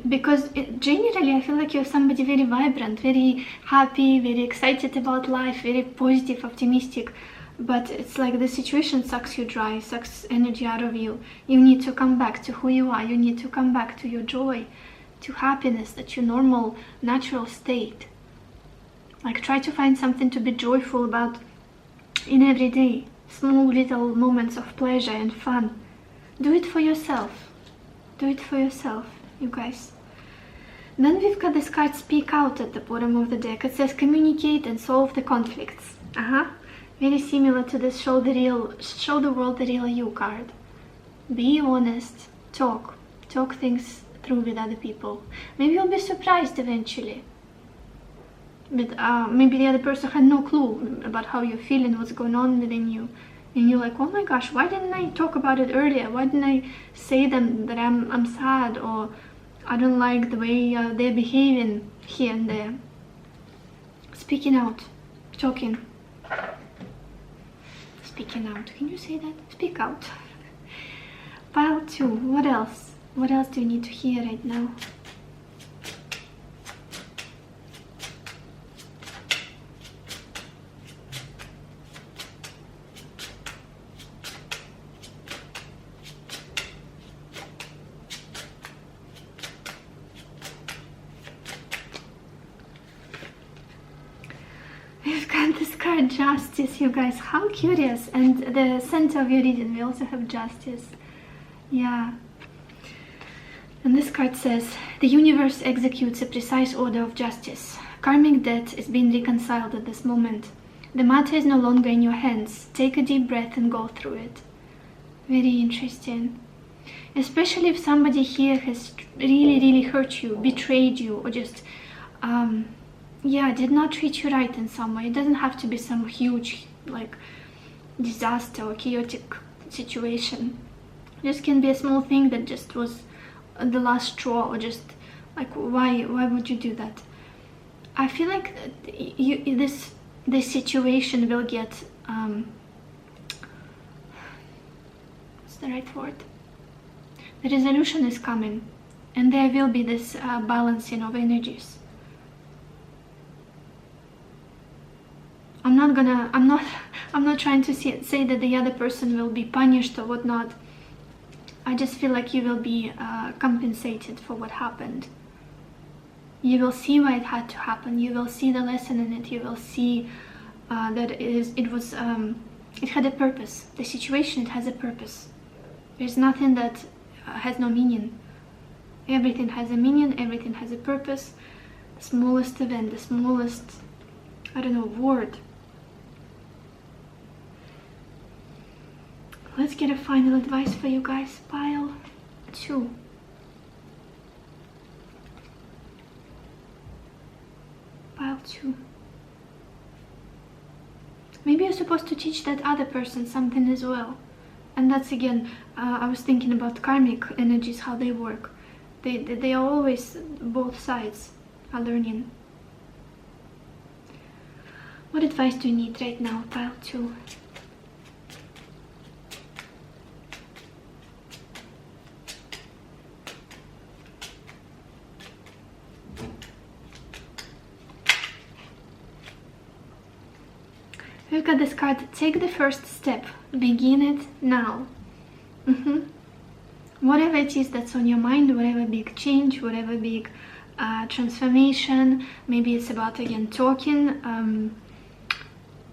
Because generally I feel like you're somebody very vibrant, very happy, very excited about life, very positive, optimistic, but it's like the situation sucks you dry, sucks energy out of you. You need to come back to who you are. You need to come back to your joy, to happiness, that's your normal, natural state. Like, try to find something to be joyful about in every day. Small little moments of pleasure and fun. Do it for yourself. Do it for yourself, you guys. Then we've got this card, Speak Out, at the bottom of the deck. It says, communicate and solve the conflicts. Very similar to this show the world the real you card. Be honest. Talk things through with other people. Maybe you'll be surprised eventually. But maybe the other person had no clue about how you're feeling, what's going on within you. And you're like, oh my gosh, why didn't I talk about it earlier? Why didn't I say them that I'm sad, or I don't like the way they're behaving here and there. Speaking out. Talking. Speaking out. Can you say that? Speak out. Pile 2. What else? What else do you need to hear right now? We've got this card, Justice, you guys. How curious. And the center of your reading, we also have Justice. Yeah. And this card says, the universe executes a precise order of justice. Karmic debt is being reconciled at this moment. The matter is no longer in your hands. Take a deep breath and go through it. Very interesting. Especially if somebody here has really hurt you, betrayed you, or just did not treat you right in some way. It doesn't have to be some huge like disaster or chaotic situation. This can be a small thing that just was the last straw, or just like, why would you do that? I feel like this situation will get what's the right word? The resolution is coming, and there will be this balancing of energies. I'm not trying to say that the other person will be punished or whatnot. I just feel like you will be compensated for what happened. You will see why it had to happen. You will see the lesson in it. You will see that it had a purpose. The situation, it has a purpose. There's nothing that has no meaning. Everything has a meaning. Everything has a purpose. The smallest event, the smallest, I don't know, word. Let's get a final advice for you guys. Pile 2. Pile 2. Maybe you're supposed to teach that other person something as well. And that's again, I was thinking about karmic energies, how they work. They are always, both sides are learning. What advice do you need right now, Pile 2? We've got this card, take the first step, begin it now. Whatever it is that's on your mind, whatever big change, whatever big transformation, maybe it's about, again, talking,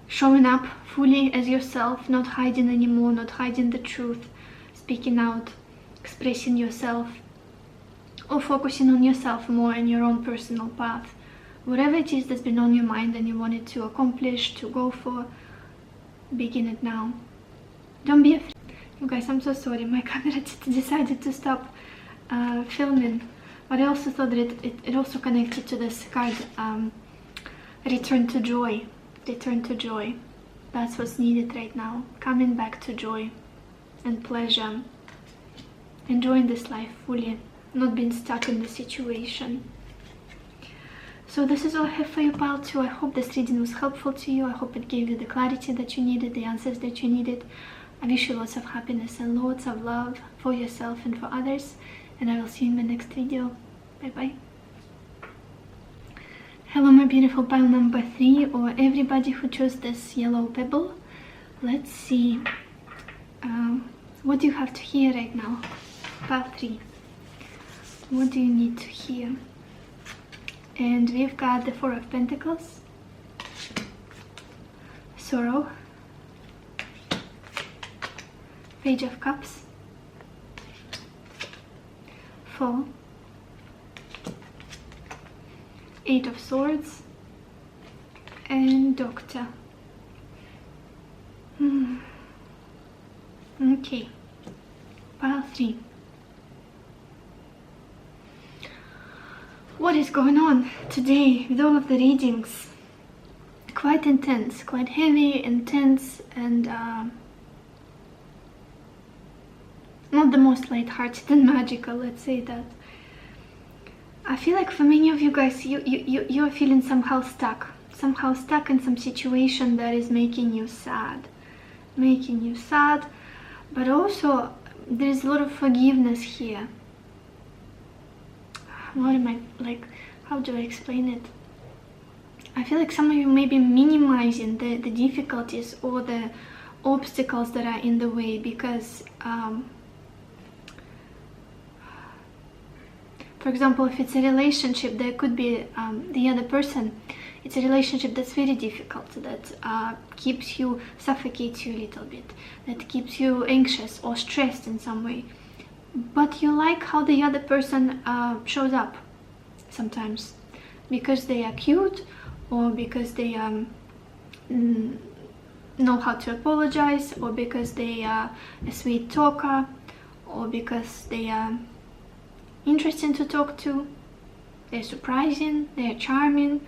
showing up fully as yourself, not hiding anymore, not hiding the truth, speaking out, expressing yourself, or focusing on yourself more in your own personal path. Whatever it is that's been on your mind and you wanted to accomplish, to go for, begin it now. Don't be afraid. You guys, I'm so sorry, my camera decided to stop filming, but I also thought that it also connected to this card, return to joy. Return to joy. That's what's needed right now. Coming back to joy and pleasure. Enjoying this life fully, not being stuck in the situation. So this is all I have for you, pile 2. I hope this reading was helpful to you. I hope it gave you the clarity that you needed, the answers that you needed. I wish you lots of happiness and lots of love for yourself and for others. And I will see you in my next video. Bye bye. Hello my beautiful pile number 3, or everybody who chose this yellow pebble. Let's see. What do you have to hear right now? Pile 3. What do you need to hear? And we've got the 4 of Pentacles, Sorrow, Page of Cups, Fall, 8 of Swords, and Doctor. Okay, pile 3. What is going on today with all of the readings? Quite intense, quite heavy, intense, and not the most light-hearted and magical, let's say that. I feel like for many of you guys, you are feeling somehow stuck in some situation that is making you sad, but also there is a lot of forgiveness here. What am I, like, how do I explain it? I feel like some of you may be minimizing the difficulties or the obstacles that are in the way, because for example, if it's a relationship, there could be the other person, it's a relationship that's very difficult, that keeps you, suffocates you a little bit, that keeps you anxious or stressed in some way. But you like how the other person shows up sometimes, because they are cute, or because they know how to apologize, or because they are a sweet talker, or because they are interesting to talk to, they're surprising, they're charming.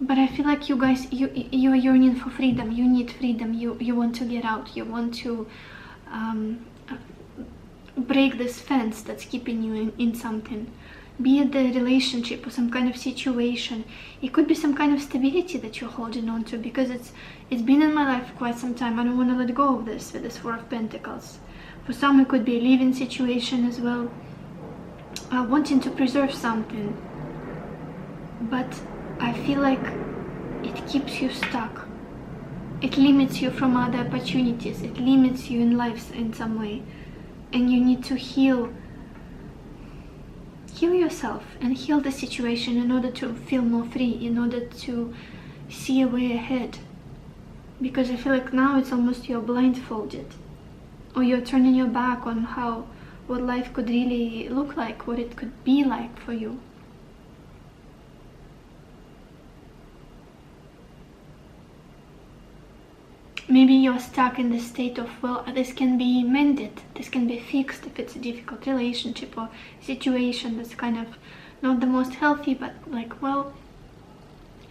But I feel like you guys, you are yearning for freedom. You need freedom. You want to get out. You want to break this fence that's keeping you in something. Be it the relationship or some kind of situation. It could be some kind of stability that you're holding on to, because it's been in my life for quite some time. I don't want to let go of this with this 4 of Pentacles. For some, it could be a living situation as well. Wanting to preserve something. But I feel like it keeps you stuck. It limits you from other opportunities. It limits you in life in some way. And you need to heal yourself and heal the situation in order to feel more free, in order to see a way ahead. Because I feel like now it's almost you're blindfolded, or you're turning your back on what life could really look like, what it could be like for you. Maybe you're stuck in the state of, well, this can be mended, this can be fixed if it's a difficult relationship or situation that's kind of not the most healthy, but like, well,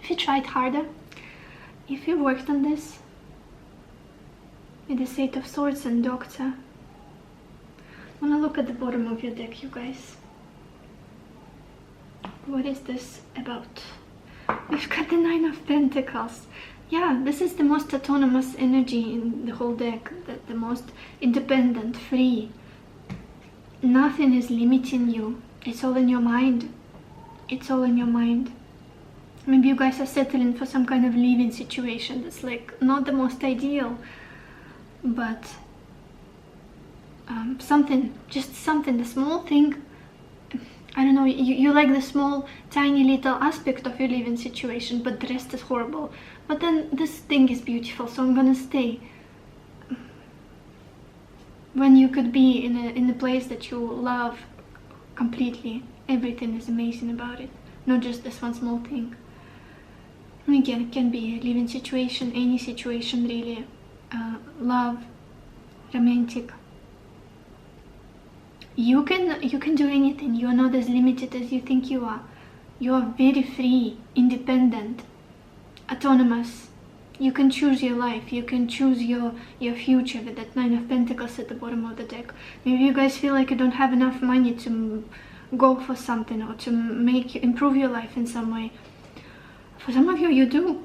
if you tried harder, if you worked on this, with the 8 of Swords and Doctor. I want to look at the bottom of your deck, you guys. What is this about? We've got the 9 of Pentacles. Yeah, this is the most autonomous energy in the whole deck, the most independent, free. Nothing is limiting you. It's all in your mind. It's all in your mind. Maybe you guys are settling for some kind of living situation that's like not the most ideal, but just something, the small thing. I don't know, you like the small, tiny little aspect of your living situation, but the rest is horrible. But then this thing is beautiful, so I'm gonna stay. When you could be in a place that you love completely, everything is amazing about it, not just this one small thing. Again, it can be a living situation, any situation really, love, romantic. You can do anything. You are not as limited as you think you are. You are very free, independent, autonomous. You can choose your life. You can choose your future with that Nine of Pentacles at the bottom of the deck. Maybe you guys feel like you don't have enough money to go for something or to improve your life in some way. For some of you, you do.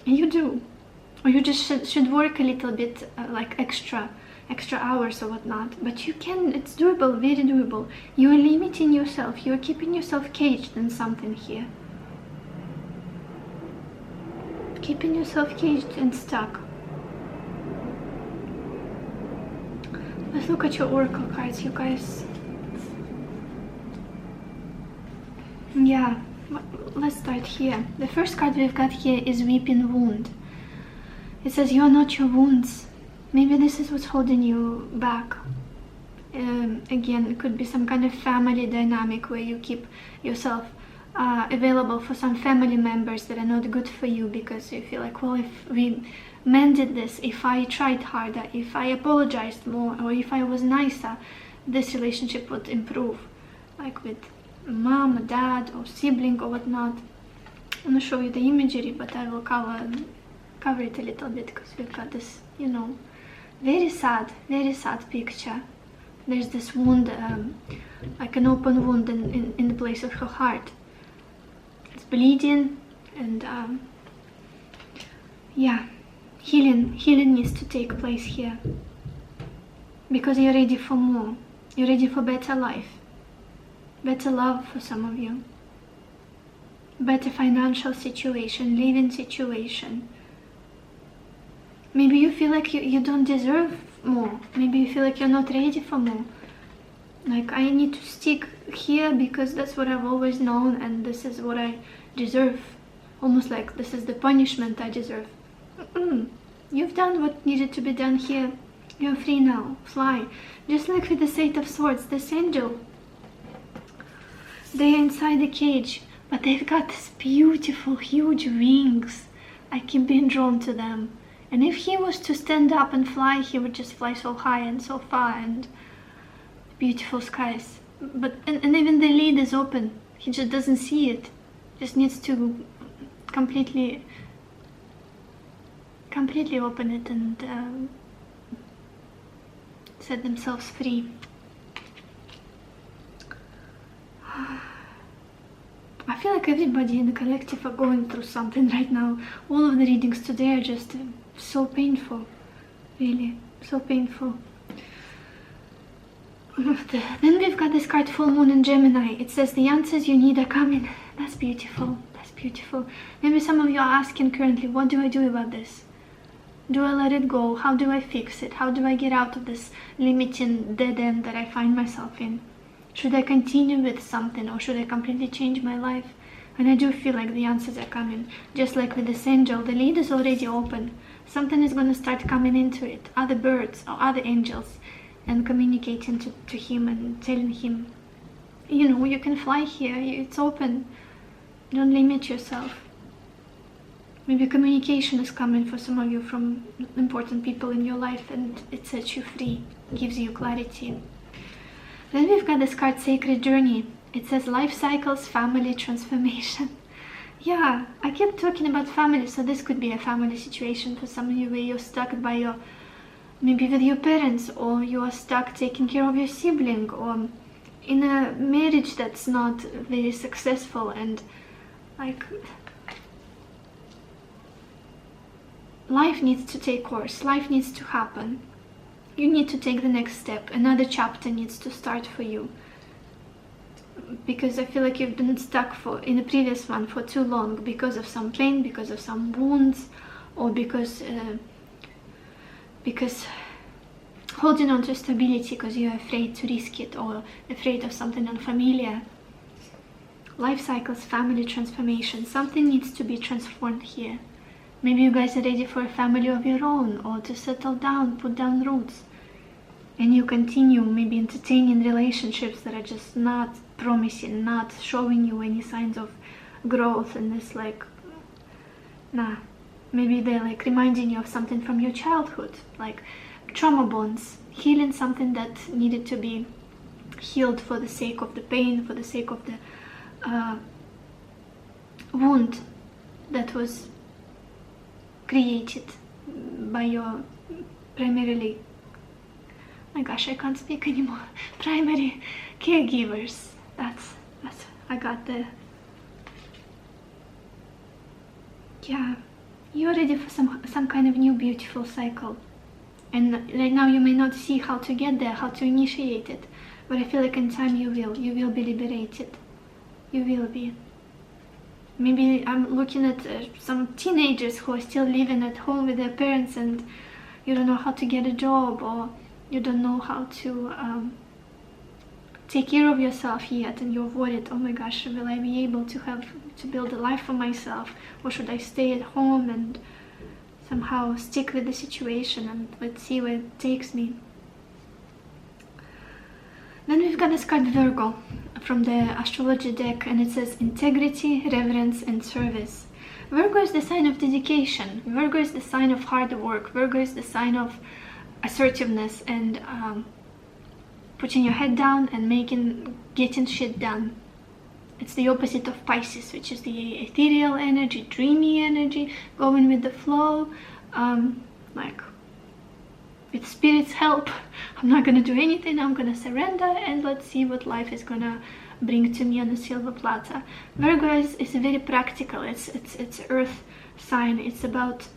You do. Or you just should work a little bit, like extra hours or whatnot. But you can, it's doable, very doable. You are limiting yourself. You are keeping yourself caged in something here. Keeping yourself caged and stuck. Let's look at your oracle cards, you guys. Yeah, let's start here. The first card we've got here is Weeping Wound. It says you are not your wounds. Maybe this is what's holding you back. Again, it could be some kind of family dynamic where you keep yourself available for some family members that are not good for you, because you feel like, well, if we mended this, if I tried harder, if I apologized more, or if I was nicer, this relationship would improve. Like with mom, or dad, or sibling, or whatnot. I'm gonna show you the imagery, but I will cover it a little bit, because we've got this, you know, very sad picture. There's this wound, like an open wound in the place of her heart. It's bleeding, and yeah, healing needs to take place here, because you're ready for more. You're ready for better life, better love for some of you, better financial situation, living situation. Maybe you feel like you don't deserve more. Maybe you feel like you're not ready for more. Like, I need to stick here because that's what I've always known, and this is what I deserve. Almost like this is the punishment I deserve. You've done what needed to be done here. You're free now. Fly. Just like with the Eight of Swords, this angel. They're inside the cage, but they've got these beautiful, huge wings. I keep being drawn to them. And if he was to stand up and fly, he would just fly so high and so far, and beautiful skies. But and even the lid is open. He just doesn't see it. Just needs to completely open it and set themselves free. I feel like everybody in the collective are going through something right now. All of the readings today are just so painful, really, so painful. Then we've got this card, Full Moon in Gemini. It says the answers you need are coming. That's beautiful. That's beautiful. Maybe some of you are asking currently, what do I do about this? Do I let it go? How do I fix it? How do I get out of this limiting dead end that I find myself in? Should I continue with something, or should I completely change my life? And I do feel like the answers are coming. Just like with this angel, the lead is already open. Something is going to start coming into it. Other birds or other angels, and communicating to him and telling him, you know, you can fly here. It's open. Don't limit yourself. Maybe communication is coming for some of you from important people in your life, and it sets you free, gives you clarity. Then we've got this card, Sacred Journey. It says life cycles, family transformation. Yeah, I kept talking about family, so this could be a family situation for some of you, where you're stuck by your, maybe with your parents, or you are stuck taking care of your sibling, or in a marriage that's not very successful, and like life needs to take course, life needs to happen. You need to take the next step. Another chapter needs to start for you. Because I feel like you've been stuck in the previous one for too long, because of some pain, because of some wounds, or because holding on to stability because you're afraid to risk it, or afraid of something unfamiliar. Life cycles, family transformation. Something needs to be transformed here. Maybe you guys are ready for a family of your own, or to settle down, put down roots. And you continue maybe entertaining relationships that are just not promising, not showing you any signs of growth, and this like Nah. Maybe they're like reminding you of something from your childhood, like trauma bonds, healing something that needed to be healed for the sake of the pain, for the sake of the wound that was created by your primarily, my gosh, I can't speak anymore, primary caregivers. That's I got the, yeah, you're ready for some kind of new beautiful cycle. And right now you may not see how to get there, how to initiate it, but I feel like in time you will be liberated. You will be. Maybe I'm looking at some teenagers who are still living at home with their parents, and you don't know how to get a job, or you don't know how to take care of yourself yet, and you're worried, oh my gosh, will I be able to build a life for myself, or should I stay at home and somehow stick with the situation and let's see where it takes me. Then we've got this card Virgo from the astrology deck, and it says integrity, reverence and service. Virgo is the sign of dedication. Virgo is the sign of hard work. Virgo is the sign of assertiveness and putting your head down and getting shit done. It's the opposite of Pisces, which is the ethereal energy, dreamy energy, going with the flow, like with spirit's help. I'm not gonna do anything, I'm gonna surrender and let's see what life is gonna bring to me on a silver platter. Virgo is very practical. It's earth sign. It's about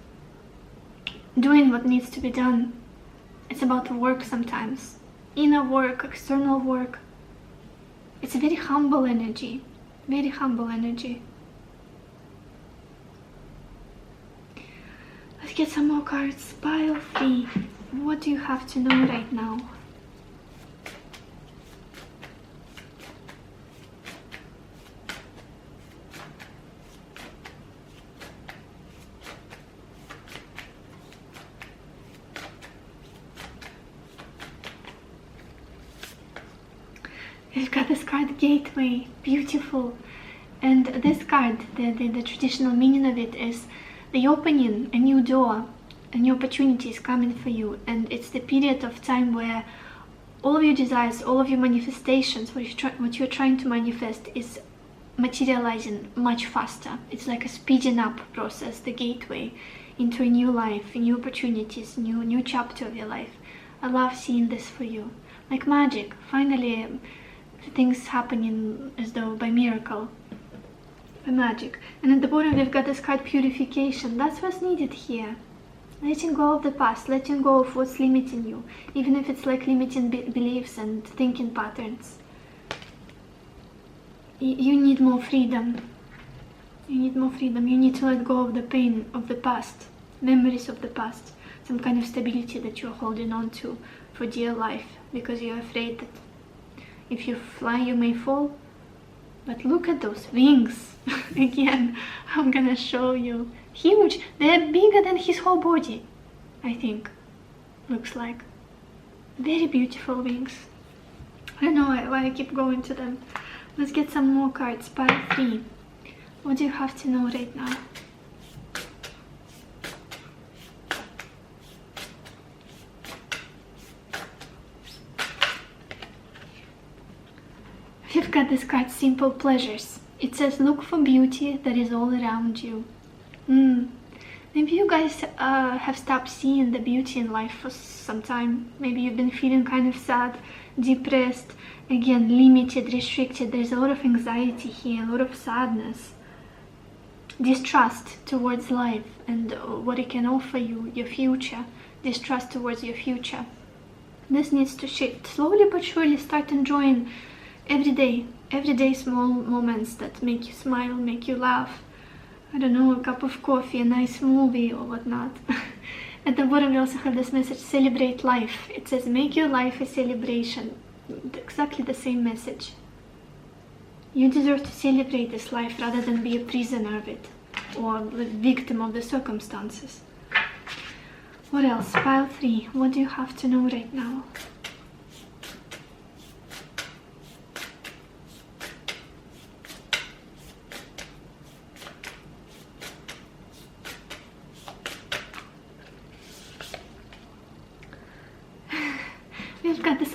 doing what needs to be done. It's about work sometimes, inner work, external work. It's a very humble energy, very humble energy. Let's get some more cards. Pile 3. What do you have to know right now? We've got this card Gateway, beautiful. And this card, the traditional meaning of it is the opening, a new door, a new opportunity is coming for you. And it's the period of time where all of your desires, all of your manifestations, what you're trying to manifest is materializing much faster. It's like a speeding up process, the gateway into a new life, new opportunities, new chapter of your life. I love seeing this for you. Like magic, finally things happening as though by miracle, by magic. And at the bottom we've got this card Purification. That's what's needed here. Letting go of the past, letting go of what's limiting you, even if it's like limiting beliefs and thinking patterns. You need more freedom. You need more freedom. You need to let go of the pain of the past, memories of the past, some kind of stability that you're holding on to for dear life, because you're afraid that if you fly you may fall. But look at those wings. Again, I'm gonna show you. Huge. They're bigger than his whole body, I think. Looks like. Very beautiful wings. I don't know why I keep going to them. Let's get some more cards. Pile 3. What do you have to know right now? We've got this card Simple Pleasures. It says look for beauty that is all around you. Maybe you guys have stopped seeing the beauty in life for some time. Maybe you've been feeling kind of sad, depressed, again limited, restricted. There's a lot of anxiety here, a lot of sadness, distrust towards life and what it can offer you, your future, distrust towards your future. This needs to shift. Slowly but surely start enjoying everyday small moments that make you smile, make you laugh. I don't know, a cup of coffee, a nice movie or whatnot. At the bottom we also have this message, celebrate life. It says make your life a celebration. Exactly the same message. You deserve to celebrate this life rather than be a prisoner of it or the victim of the circumstances. What else? Pile 3. What do you have to know right now?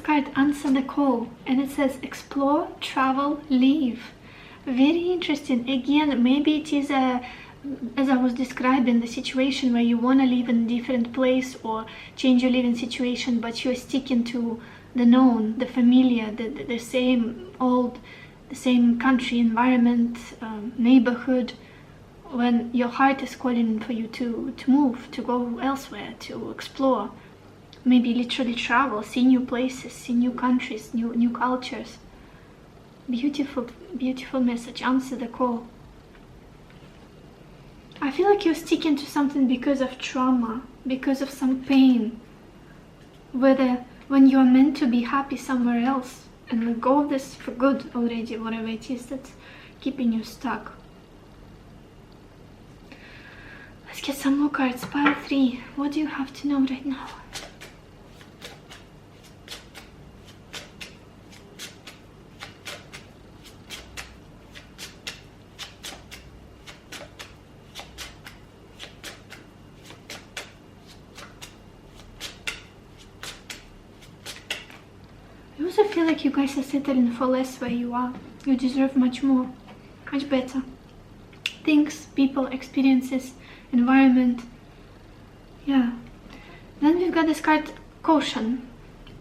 card Answer the Call, and it says explore, travel, leave. Very interesting. Again, maybe it is as I was describing, the situation where you want to live in a different place or change your living situation, but you're sticking to the known, the familiar, the same old, the same country, environment, neighborhood, when your heart is calling for you to move, to go elsewhere, to explore, maybe literally travel, see new places, see new countries, new cultures. Beautiful, beautiful message. Answer the call. I feel like you're sticking to something because of trauma, because of some pain, whether when you're meant to be happy somewhere else and let go of this for good already, whatever it is that's keeping you stuck. Let's get some more cards. Pile 3. What do you have to know right now? I also feel like you guys are settling for less where you are. You deserve much more, much better. Things, people, experiences, environment. Yeah. Then we've got this card, Caution.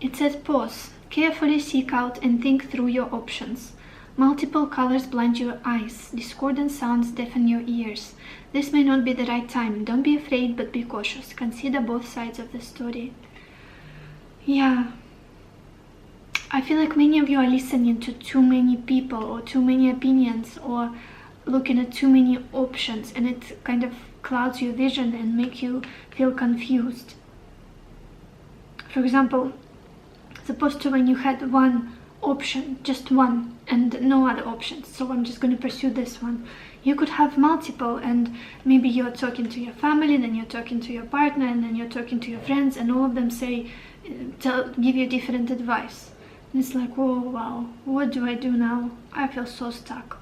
It says pause. Carefully seek out and think through your options. Multiple colors blind your eyes. Discordant sounds deafen your ears. This may not be the right time. Don't be afraid, but be cautious. Consider both sides of the story. Yeah. I feel like many of you are listening to too many people or too many opinions or looking at too many options, and it kind of clouds your vision and make you feel confused. For example, suppose to when you had one option, just one, and no other options, so I'm just going to pursue this one. You could have multiple, and maybe you're talking to your family, then you're talking to your partner, and then you're talking to your friends, and all of them say, give you different advice. And it's like, oh wow, what do I do now? I feel so stuck.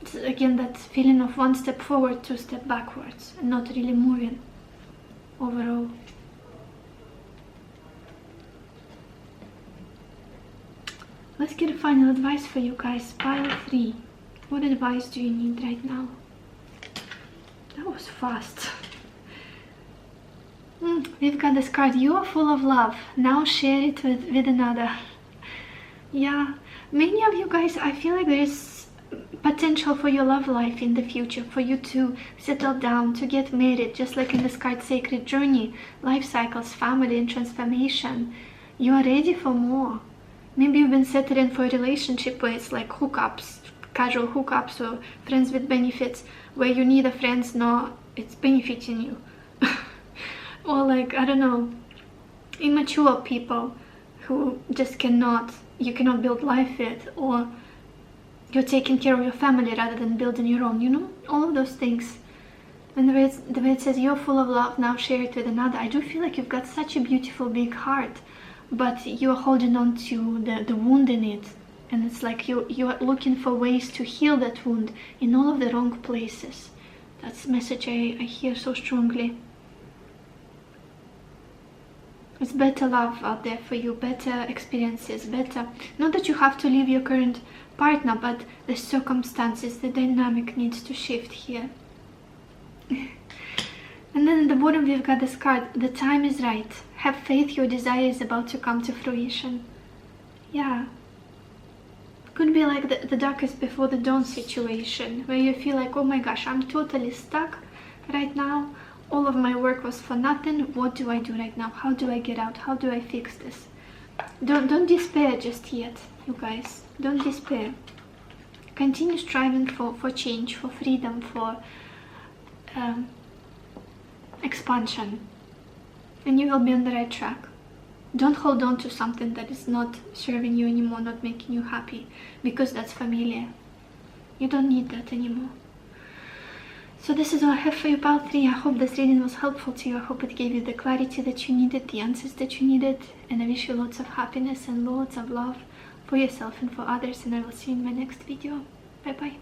It's again that feeling of one step forward, two steps backwards, and not really moving overall. Let's get a final advice for you guys. Pile 3. What advice do you need right now? That was fast. We've got this card, you are full of love, now share it with another. Yeah, many of you guys, I feel like there is potential for your love life in the future, for you to settle down, to get married, just like in this card, Sacred Journey, life cycles, family and transformation. You are ready for more. Maybe you've been settling for a relationship where it's like hookups, casual hookups or friends with benefits, where you neither friends nor it's benefiting you. Or like, I don't know, immature people who just you cannot build life with, or you're taking care of your family rather than building your own, you know, all of those things. And the way it says, you're full of love, now share it with another. I do feel like you've got such a beautiful big heart, but you're holding on to the wound in it. And it's like you're looking for ways to heal that wound in all of the wrong places. That's the message I hear so strongly. It's better love out there for you, better experiences, better. Not that you have to leave your current partner, but the circumstances, the dynamic needs to shift here. And then at the bottom we've got this card, the time is right. Have faith, your desire is about to come to fruition. Yeah. Could be like the darkest before the dawn situation, where you feel like, oh my gosh, I'm totally stuck right now. All of my work was for nothing. What do I do right now? How do I get out? How do I fix this? Don't despair just yet, you guys. Don't despair. Continue striving for change, for freedom, for expansion. And you will be on the right track. Don't hold on to something that is not serving you anymore, not making you happy, because that's familiar. You don't need that anymore. So this is all I have for you, Pile 3. I hope this reading was helpful to you. I hope it gave you the clarity that you needed, the answers that you needed. And I wish you lots of happiness and lots of love for yourself and for others. And I will see you in my next video. Bye bye.